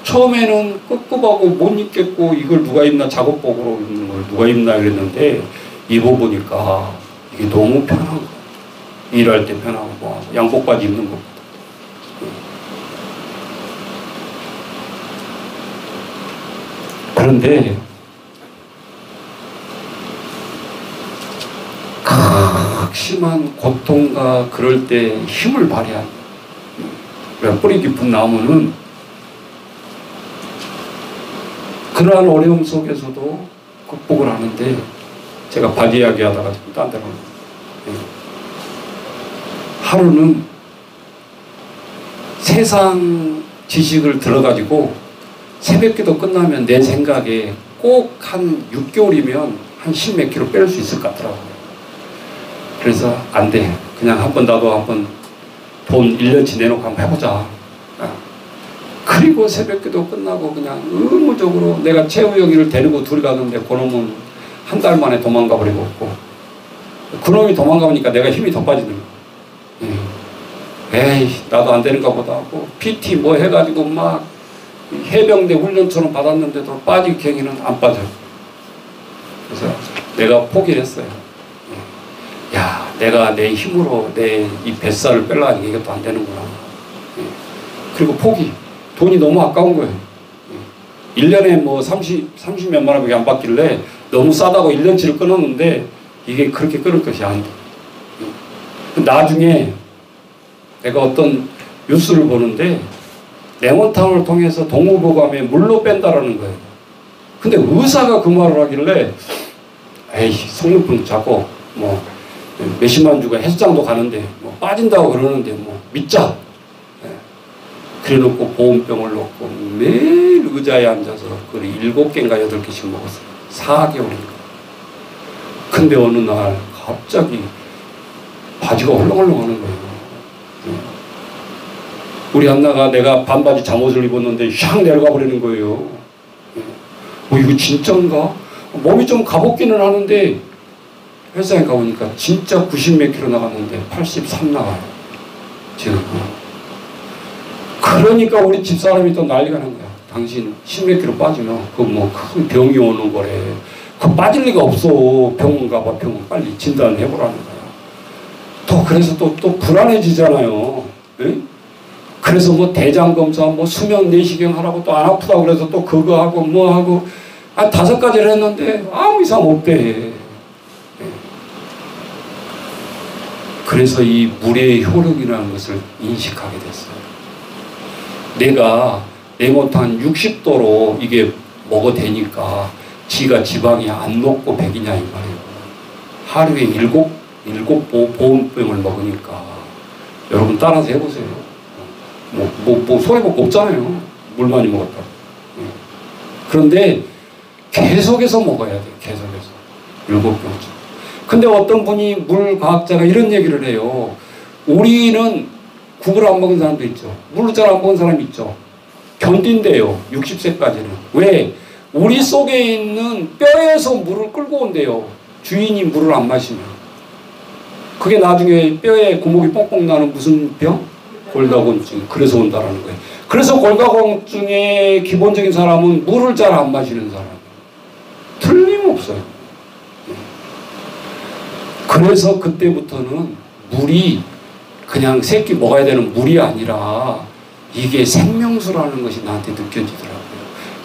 처음에는 꿉꿉하고 못 입겠고 이걸 누가 입나, 작업복으로 입는 걸 누가 입나 그랬는데 입어보니까 이게 너무 편한 거예요. 일할 때 편하고 뭐 양복바지 입는 것보다. 그런데 극심한 고통과 그럴 때 힘을 발휘한, 그러니까 뿌리 깊은 나무는 그러한 어려움 속에서도 극복을 하는데, 제가 바지 이야기 하다가 딴 데로 하루는 세상 지식을 들어가지고 새벽기도 끝나면 내 생각에 꼭 한 6개월이면 한 10몇 킬로 뺄 수 있을 것 같더라고요. 그래서 안 돼. 그냥 나도 한번 돈 1년치 내놓고 한번 해보자. 그리고 새벽기도 끝나고 그냥 의무적으로 내가 최우영이를 데리고 둘이 가는데 그놈은 한 달 만에 도망가 버리고 없고, 그놈이 도망가보니까 내가 힘이 더 빠지는 거야. 에이 나도 안 되는가 보다 하고 PT 뭐 해가지고 막 해병대 훈련처럼 받았는데도 빠지기 갱이는 안 빠져요. 그래서 내가 포기를 했어요. 야, 내가 내 힘으로 내 이 뱃살을 빼려 하니까 이것도 안 되는구나. 그리고 포기. 돈이 너무 아까운 거예요. 1년에 뭐 30몇만 원밖에 안 받길래 너무 싸다고 1년치를 끊었는데 이게 그렇게 끊을 것이 아니다. 나중에 내가 어떤 뉴스를 보는데 레몬탕을 통해서 동물보감에 물로 뺀다라는 거예요. 근데 의사가 그 말을 하길래 에이 성능품 자꾸 뭐 몇십만 주가 헬스장도 가는데 뭐 빠진다고 그러는데 뭐 믿자. 그래 놓고 보온병을 넣고 매일 의자에 앉아서 그걸 7개인가 8개씩 먹었어요. 4개월인가. 근데 어느 날 갑자기 바지가 헐렁헐렁 하는 거예요. 우리 안나가 내가 반바지 잠옷을 입었는데 샥 내려가 버리는 거예요. 이거 진짜인가? 몸이 좀 가볍기는 하는데 헬스장에 가보니까 진짜 90몇 킬로 나갔는데 83 나가요. 지금. 그러니까 우리 집사람이 또 난리가 난 거야. 당신 10몇 킬로 빠지면 그 뭐 큰 병이 오는 거래. 그 빠질 리가 없어. 병원 가봐. 병원 빨리 진단해보라는 거야. 또 그래서 또 불안해지잖아요. 네? 그래서 뭐 대장검사, 뭐 수면 내시경 하라고 또 안 아프다고 그래서 또 그거 하고 뭐 하고 5가지를 했는데 아무 이상 없대. 네. 그래서 이 물의 효력이라는 것을 인식하게 됐어요. 내가 내못한 60도로 이게 먹어대니까 지가 지방이 안 녹고 백이냐 이 말이에요. 하루에 7 보온병을 먹으니까 여러분 따라서 해보세요. 뭐 손해볼 거 없잖아요. 물 많이 먹었다. 그런데 계속해서 먹어야 돼. 계속해서 7병째. 근데 어떤 분이 물 과학자가 이런 얘기를 해요. 우리는 국을 안 먹은 사람도 있죠. 물을 잘 안 먹은 사람이 있죠. 견딘대요. 60세까지는. 왜? 우리 속에 있는 뼈에서 물을 끌고 온대요. 주인이 물을 안 마시면. 그게 나중에 뼈에 구멍이 뻥뻥 나는 무슨 병? 골다공증. 그래서 온다라는 거예요. 그래서 골다공증의 기본적인 사람은 물을 잘 안 마시는 사람. 틀림없어요. 그래서 그때부터는 물이 그냥 새끼 먹어야 되는 물이 아니라 이게 생명수라는 것이 나한테 느껴지더라고요.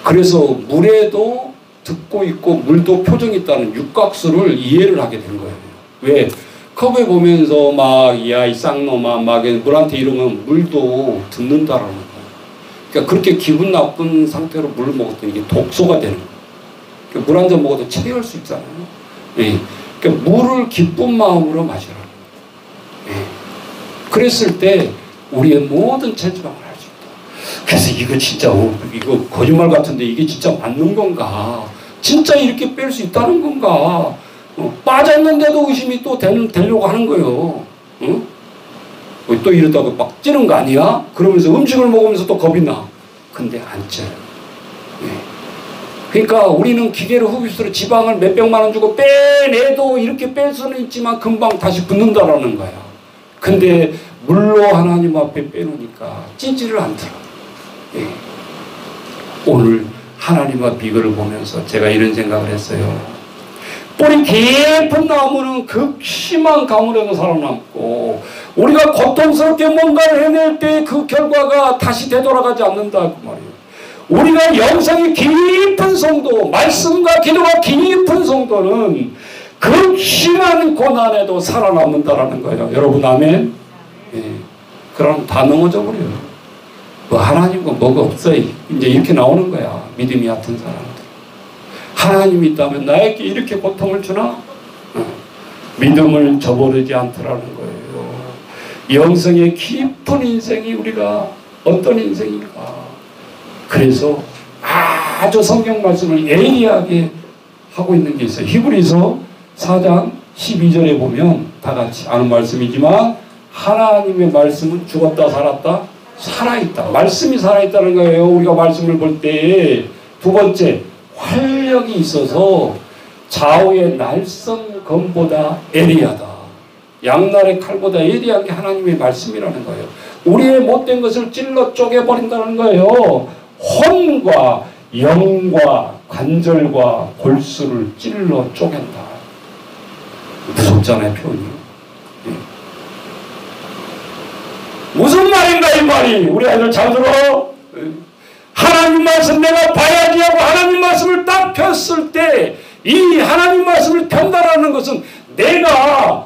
그래서 물에도 듣고 있고 물도 표정이 있다는 육각수를 이해를 하게 된 거예요. 왜? 컵에 보면서 막 야 이 쌍놈아 막 물한테 이러면 물도 듣는다라는 거예요. 그러니까 그렇게 기분 나쁜 상태로 물을 먹었더니 이게 독소가 되는 거예요. 그러니까 물 한 잔 먹어도 체할 수 있잖아요. 예. 그러니까 물을 기쁜 마음으로 마시라. 예. 그랬을 때 우리의 모든 체지방을 할 수 있다. 그래서 이거 진짜 이거 거짓말 같은데 이게 진짜 맞는 건가? 진짜 이렇게 뺄 수 있다는 건가? 빠졌는데도 의심이 또 되려고 하는 거예요. 또 이러다가 막 찌는 거 아니야? 그러면서 음식을 먹으면서 또 겁이 나. 근데 안 쪄요. 그러니까 우리는 기계로 흡입수로 지방을 몇백만 원 주고 빼내도 이렇게 뺄 수는 있지만 금방 다시 붙는다라는 거야. 근데 물로 하나님 앞에 빼놓으니까 찌지를 않더라. 오늘 하나님 앞 이거를 보면서 제가 이런 생각을 했어요. 뿌리 깊은 나무는 극심한 가물에도 살아남고 우리가 고통스럽게 뭔가를 해낼 때 그 결과가 다시 되돌아가지 않는다 그 말이에요. 우리가 영성이 깊은 성도, 말씀과 기도가 깊은 성도는 극심한 고난에도 살아남는다라는 거예요. 여러분 아멘? 그럼 다 넘어져 버려요. 뭐 하나님과 뭐가 없어요. 이제 이렇게 나오는 거야. 믿음이 얕은 사람들. 하나님이 있다면 나에게 이렇게 고통을 주나? 믿음을 저버리지 않더라는 거예요. 영성의 깊은 인생이 우리가 어떤 인생인가? 그래서 아주 성경 말씀을 예리하게 하고 있는 게 있어요. 히브리서 4장 12절에 보면 다 같이 아는 말씀이지만 하나님의 말씀은 죽었다 살았다 살아있다. 말씀이 살아있다는 거예요. 우리가 말씀을 볼 때 두 번째 활력이 있어서 좌우의 날선 검보다 예리하다. 양날의 칼보다 예리한 게 하나님의 말씀이라는 거예요. 우리의 못된 것을 찔러 쪼개버린다는 거예요. 혼과 영과 관절과 골수를 찔러 쪼갠다. 무섭잖아요, 표현이. 무슨 말인가 이 말이. 우리 아이들 잘 들어. 하나님 말씀 내가 봐야지 하고 하나님 말씀을 딱 폈을 때 이 하나님 말씀을 편다라는 것은 내가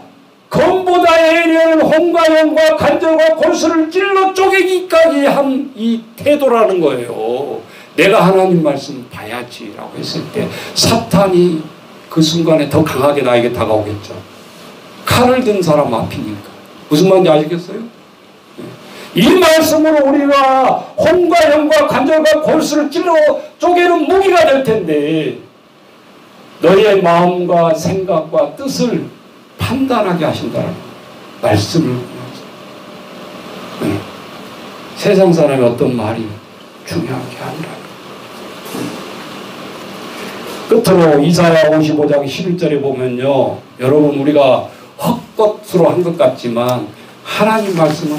검보다 예리한 혼과 영과 관절과 골수를 찔러 쪼개기까지 한 이 태도라는 거예요. 내가 하나님 말씀 봐야지라고 했을 때 사탄이 그 순간에 더 강하게 나에게 다가오겠죠. 칼을 든 사람 앞이니까. 무슨 말인지 아시겠어요? 이 말씀으로 우리가 혼과 영과 관절과 골수를 찔러 쪼개는 무기가 될 텐데 너의 마음과 생각과 뜻을 판단하게 하신다는 말씀을 세상 사람이 어떤 말이 중요한 게 아니라 끝으로 이사야 55장 11절에 보면요, 여러분 우리가 헛것으로 한 것 같지만 하나님 말씀은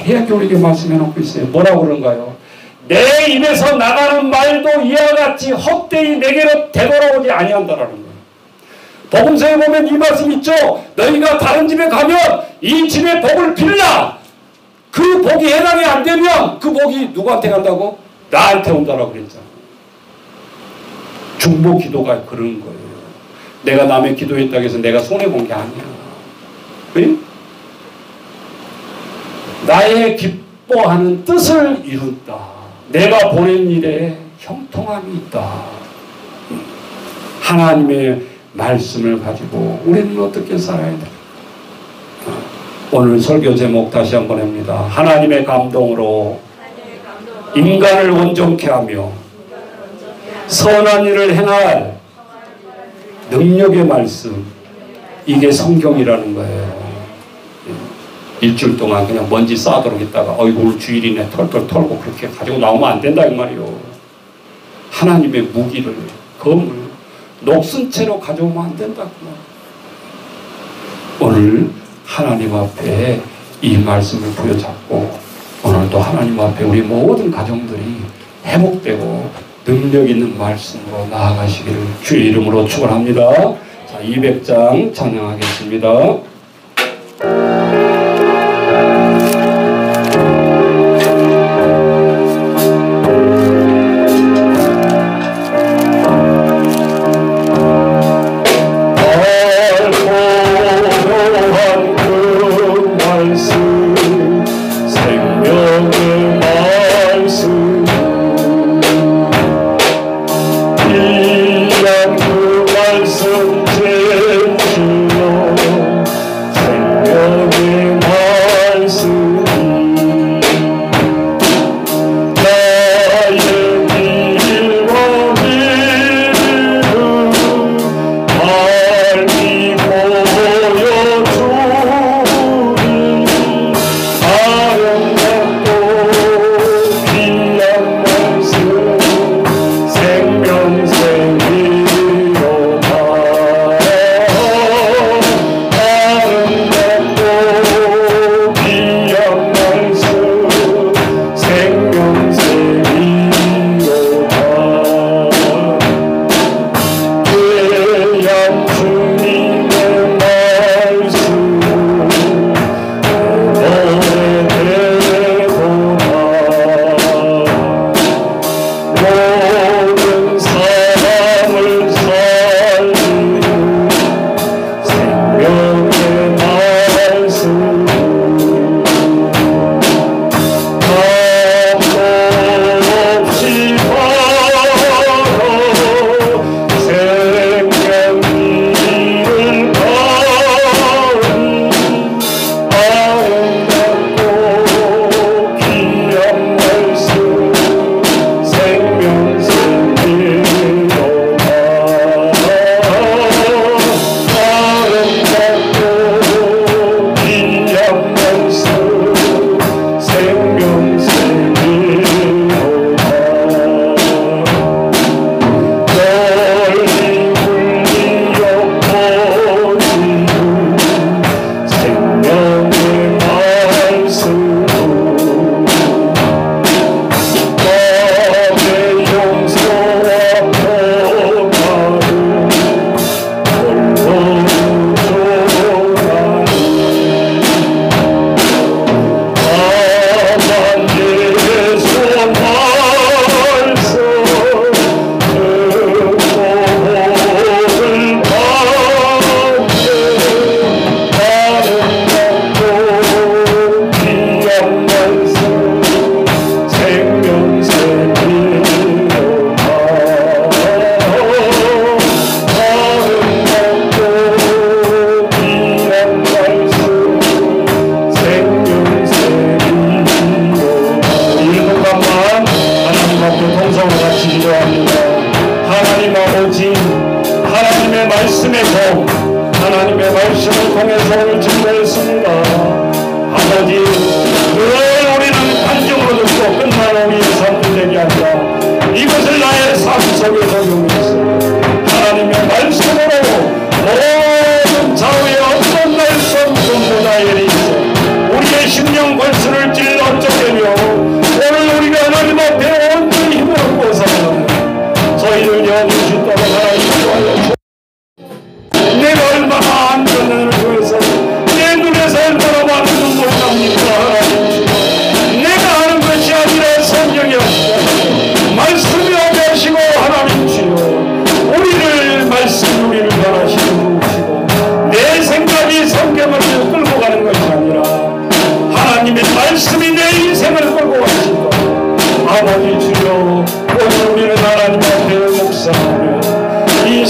예리하게 우리에게 말씀해 놓고 있어요. 뭐라고 그런가요? 내 입에서 나가는 말도 이와 같이 헛되이 내게로 되돌아오지 아니한다라는 거예요. 복음서에 보면 이 말씀 있죠. 너희가 다른 집에 가면 이 집의 복을 빌라. 그 복이 해당이 안 되면 그 복이 누구한테 간다고? 나한테 온다라고 그랬잖아요. 중보 기도가 그런 거예요. 내가 남의 기도했다고 해서 내가 손해본 게 아니야. 네? 나의 기뻐하는 뜻을 이룬다. 내가 보낸 일에 형통함이 있다. 하나님의 말씀을 가지고 우리는 어떻게 살아야 돼? 오늘 설교 제목 다시 한번 합니다. 하나님의 감동으로 인간을 온전케 하며 선한 일을 행할 능력의 말씀. 이게 성경이라는 거예요. 일주일 동안 그냥 먼지 쌓도록 있다가 오늘 주일이네 털털 털고 그렇게 가지고 나오면 안 된다 이 말이요. 하나님의 무기를 검을 녹슨 채로 가져오면 안 된다 그 말. 오늘 하나님 앞에 이 말씀을 부여잡고 오늘도 하나님 앞에 우리 모든 가정들이 회복되고 능력 있는 말씀으로 나아가시기를 주의 이름으로 축원합니다. 자, 200장 찬양하겠습니다. 생명의 말씀을 통해서 오늘 증거했습니다. 아버지, 늘 우리는 간증으로 듣고 끝나는 우리의 삶이 되게 하자. 이것을 나의 삶 속에 적용해서 하나님의 말씀으로 모든 좌우에 어떤 말씀 전부 다 열리서 우리의 심령 권수를 찔러 쪼개며 오늘 우리가 하나님 앞에 온전히 힘을 얻고 살아가는 저희를 여주신다고 하나님 좋아하여 내가 얼마나 안전을 구해서 내 눈에서 얼마나 많은 눈물 납니까 하나님. 내가 하는 것이 아니라 성령이 하시고 말씀이 오게 하시고 하나님 주여 우리를 말씀 우리를 변하시고 주시고 내 생각이 성경을 끌고 가는 것이 아니라 하나님의 말씀이 내 인생을 끌고 가시고 아버지 주여 오늘 우리는 하나님 앞에 묵상하며 이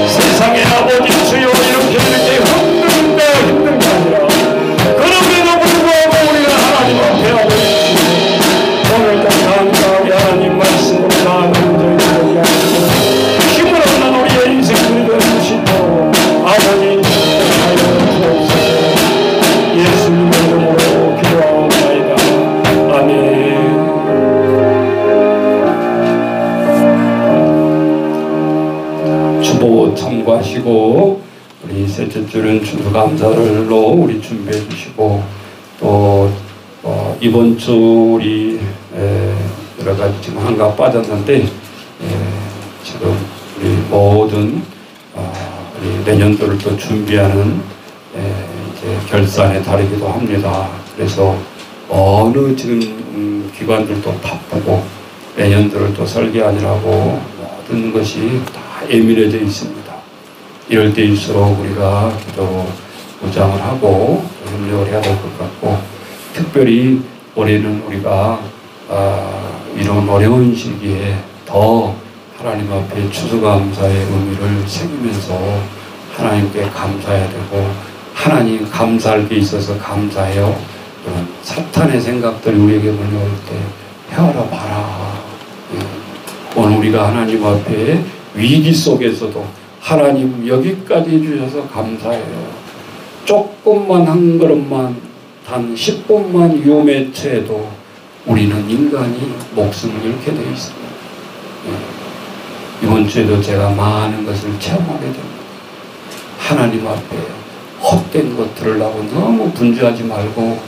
세상의 아버지 주여 이렇게 힘든 게 아니라 그럼에도 불구하고 우리가 하나님 앞에 아버지 오늘도 감사하게 하나님 말씀으로 나아가는 저희들에게 하시고 힘을 얻는 우리의 인생들이 되어주시고 아버지 하여 주옵소서. 예수님의 이름으로 기도하옵나이다. 아멘. 주보 참고하시고 우리 셋째 주는 추수감사를로 우리 준비해 주시고 또 이번 주 우리 여러 가지 지금 한가 빠졌는데 지금 우리 모든 우리 내년도를 또 준비하는 이제 결산의 달이기도 합니다. 그래서 어느 지금 기관들도 바쁘고 내년도를 또 설계하느라고 모든 것이 다 예민해져 있습니다. 이럴 때일수록 우리가 기도 무장을 하고 협력을 해야 될 것 같고 특별히 올해는 우리가 이런 어려운 시기에 더 하나님 앞에 추수감사의 의미를 새기면서 하나님께 감사해야 되고 하나님 감사할 게 있어서 감사해요. 그런 사탄의 생각들이 우리에게 몰려올 때 헤아려 봐라. 오늘 우리가 하나님 앞에 위기 속에서도 하나님 여기까지 해주셔서 감사해요. 조금만 한 걸음만 단 10분만 위험에 처해도 우리는 인간이 목숨을 잃게 되어 있습니다. 이번 주에도 제가 많은 것을 체험하게 됩니다. 하나님 앞에 헛된 것 들으려고 너무 분주하지 말고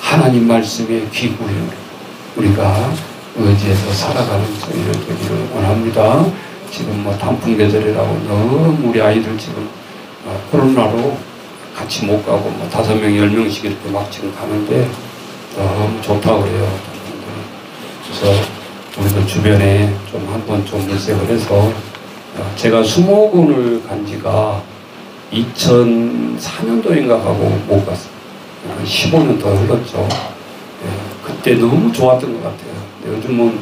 하나님 말씀에 귀 기울여 우리가 의지해서 살아가는 저희를 되기를 원합니다. 지금 뭐 단풍 계절이라고 너무 우리 아이들 지금 코로나로 같이 못 가고 뭐 5명, 10명씩 이렇게 막 지금 가는데 너무 좋다고 그래요. 그래서 우리도 주변에 좀 한번 좀 물색을 해서 제가 수목원을 간 지가 2004년도인가 하고 못 갔어요. 15년 더 흘렀죠. 그때 너무 좋았던 것 같아요. 근데 요즘은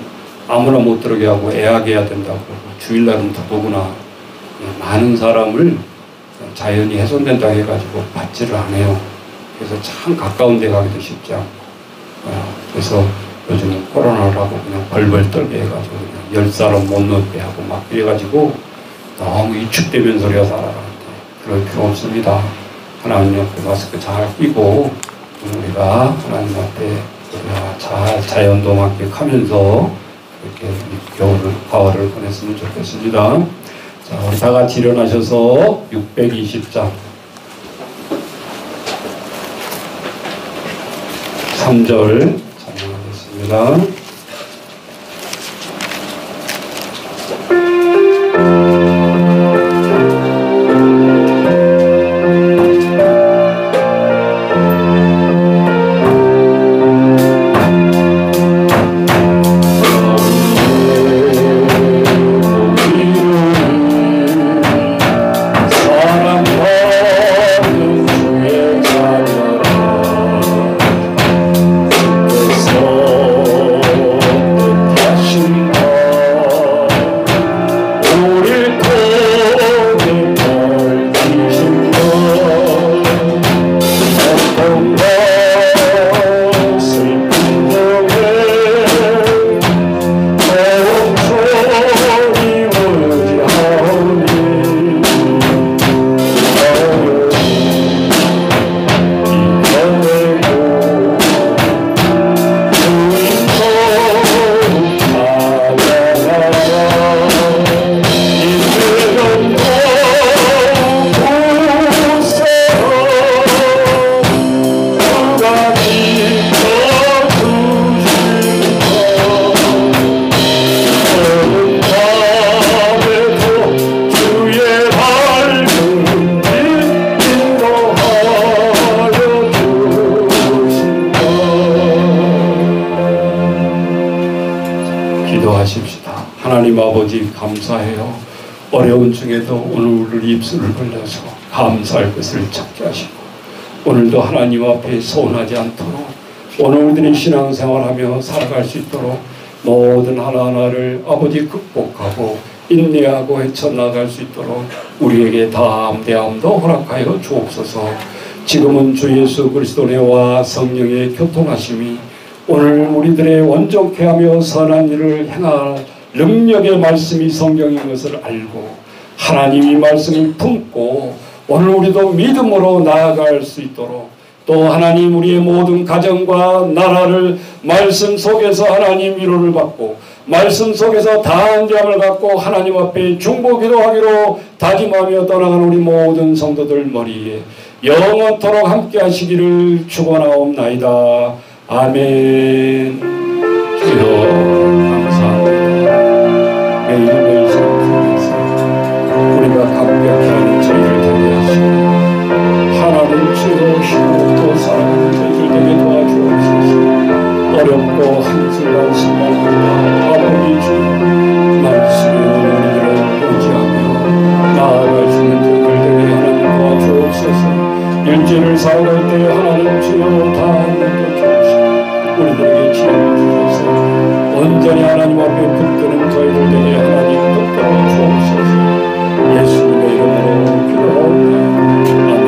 아무나 못 들어게 하고 애학해야 된다고 주일날은 더더구나 많은 사람을 자연이 훼손된다 해가지고 받지를 않아요. 그래서 참 가까운 데 가기도 쉽지 않고 그래서 요즘은 코로나라고 그냥 벌벌 떨게 해가지고 그냥 10사람 못 넣게 하고 막 그래가지고 너무 위축되면서 우리가 살아가는데 그럴 필요 없습니다. 하나님 앞에 마스크 잘 끼고 우리가 하나님 앞에 우리가 잘 자연도 만끽하면서 이렇게 겨울을, 가을을 보냈으면 좋겠습니다. 자, 우리 다 같이 일어나셔서 620장 3절 찬양하겠습니다. 하나님 아버지 감사해요. 어려운 중에도 오늘 우리 입술을 벌려서 감사할 것을 찾게 하시고 오늘도 하나님 앞에 서운하지 않도록 오늘 우리들이 신앙생활하며 살아갈 수 있도록 모든 하나하나를 아버지 극복하고 인내하고 헤쳐나갈 수 있도록 우리에게 담대함도 허락하여 주옵소서. 지금은 주 예수 그리스도의 와 성령의 교통하심이 오늘 우리들의 원종케 하며 선한 일을 행할 능력의 말씀이 성경인 것을 알고 하나님이 말씀을 품고 오늘 우리도 믿음으로 나아갈 수 있도록 또 하나님 우리의 모든 가정과 나라를 말씀 속에서 하나님 위로를 받고 말씀 속에서 담대함을 갖고 하나님 앞에 중보기도하기로 다짐하며 떠나간 우리 모든 성도들 머리에 영원토록 함께 하시기를 축원하옵나이다. 아멘. 주여 감사합니다. 매일매일 살아가면서 우리가 감격해 하는 저희를 되게 하시고 하나님 주로 힘으로 또 살아가는 저희들 되게 도와주옵소서. 어렵고 한순간순간마다 아버지 주 말씀의 은혜를 의지하며 나아갈 수 있는 저희들 되게 하나님 도와주옵소서. 일주일을 살아갈 때 하나님 주여 다 느껴주옵시고 우리들에게 지혜를 주셔서 온전히 하나님 앞에 붙드는 저희들 되게 하나님 붙들어 주옵소서. 예수님의 이름으로 기도하옵나이다. 아멘.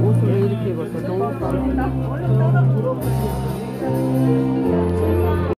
옷을 이렇게 입어서 너무 깜짝이야.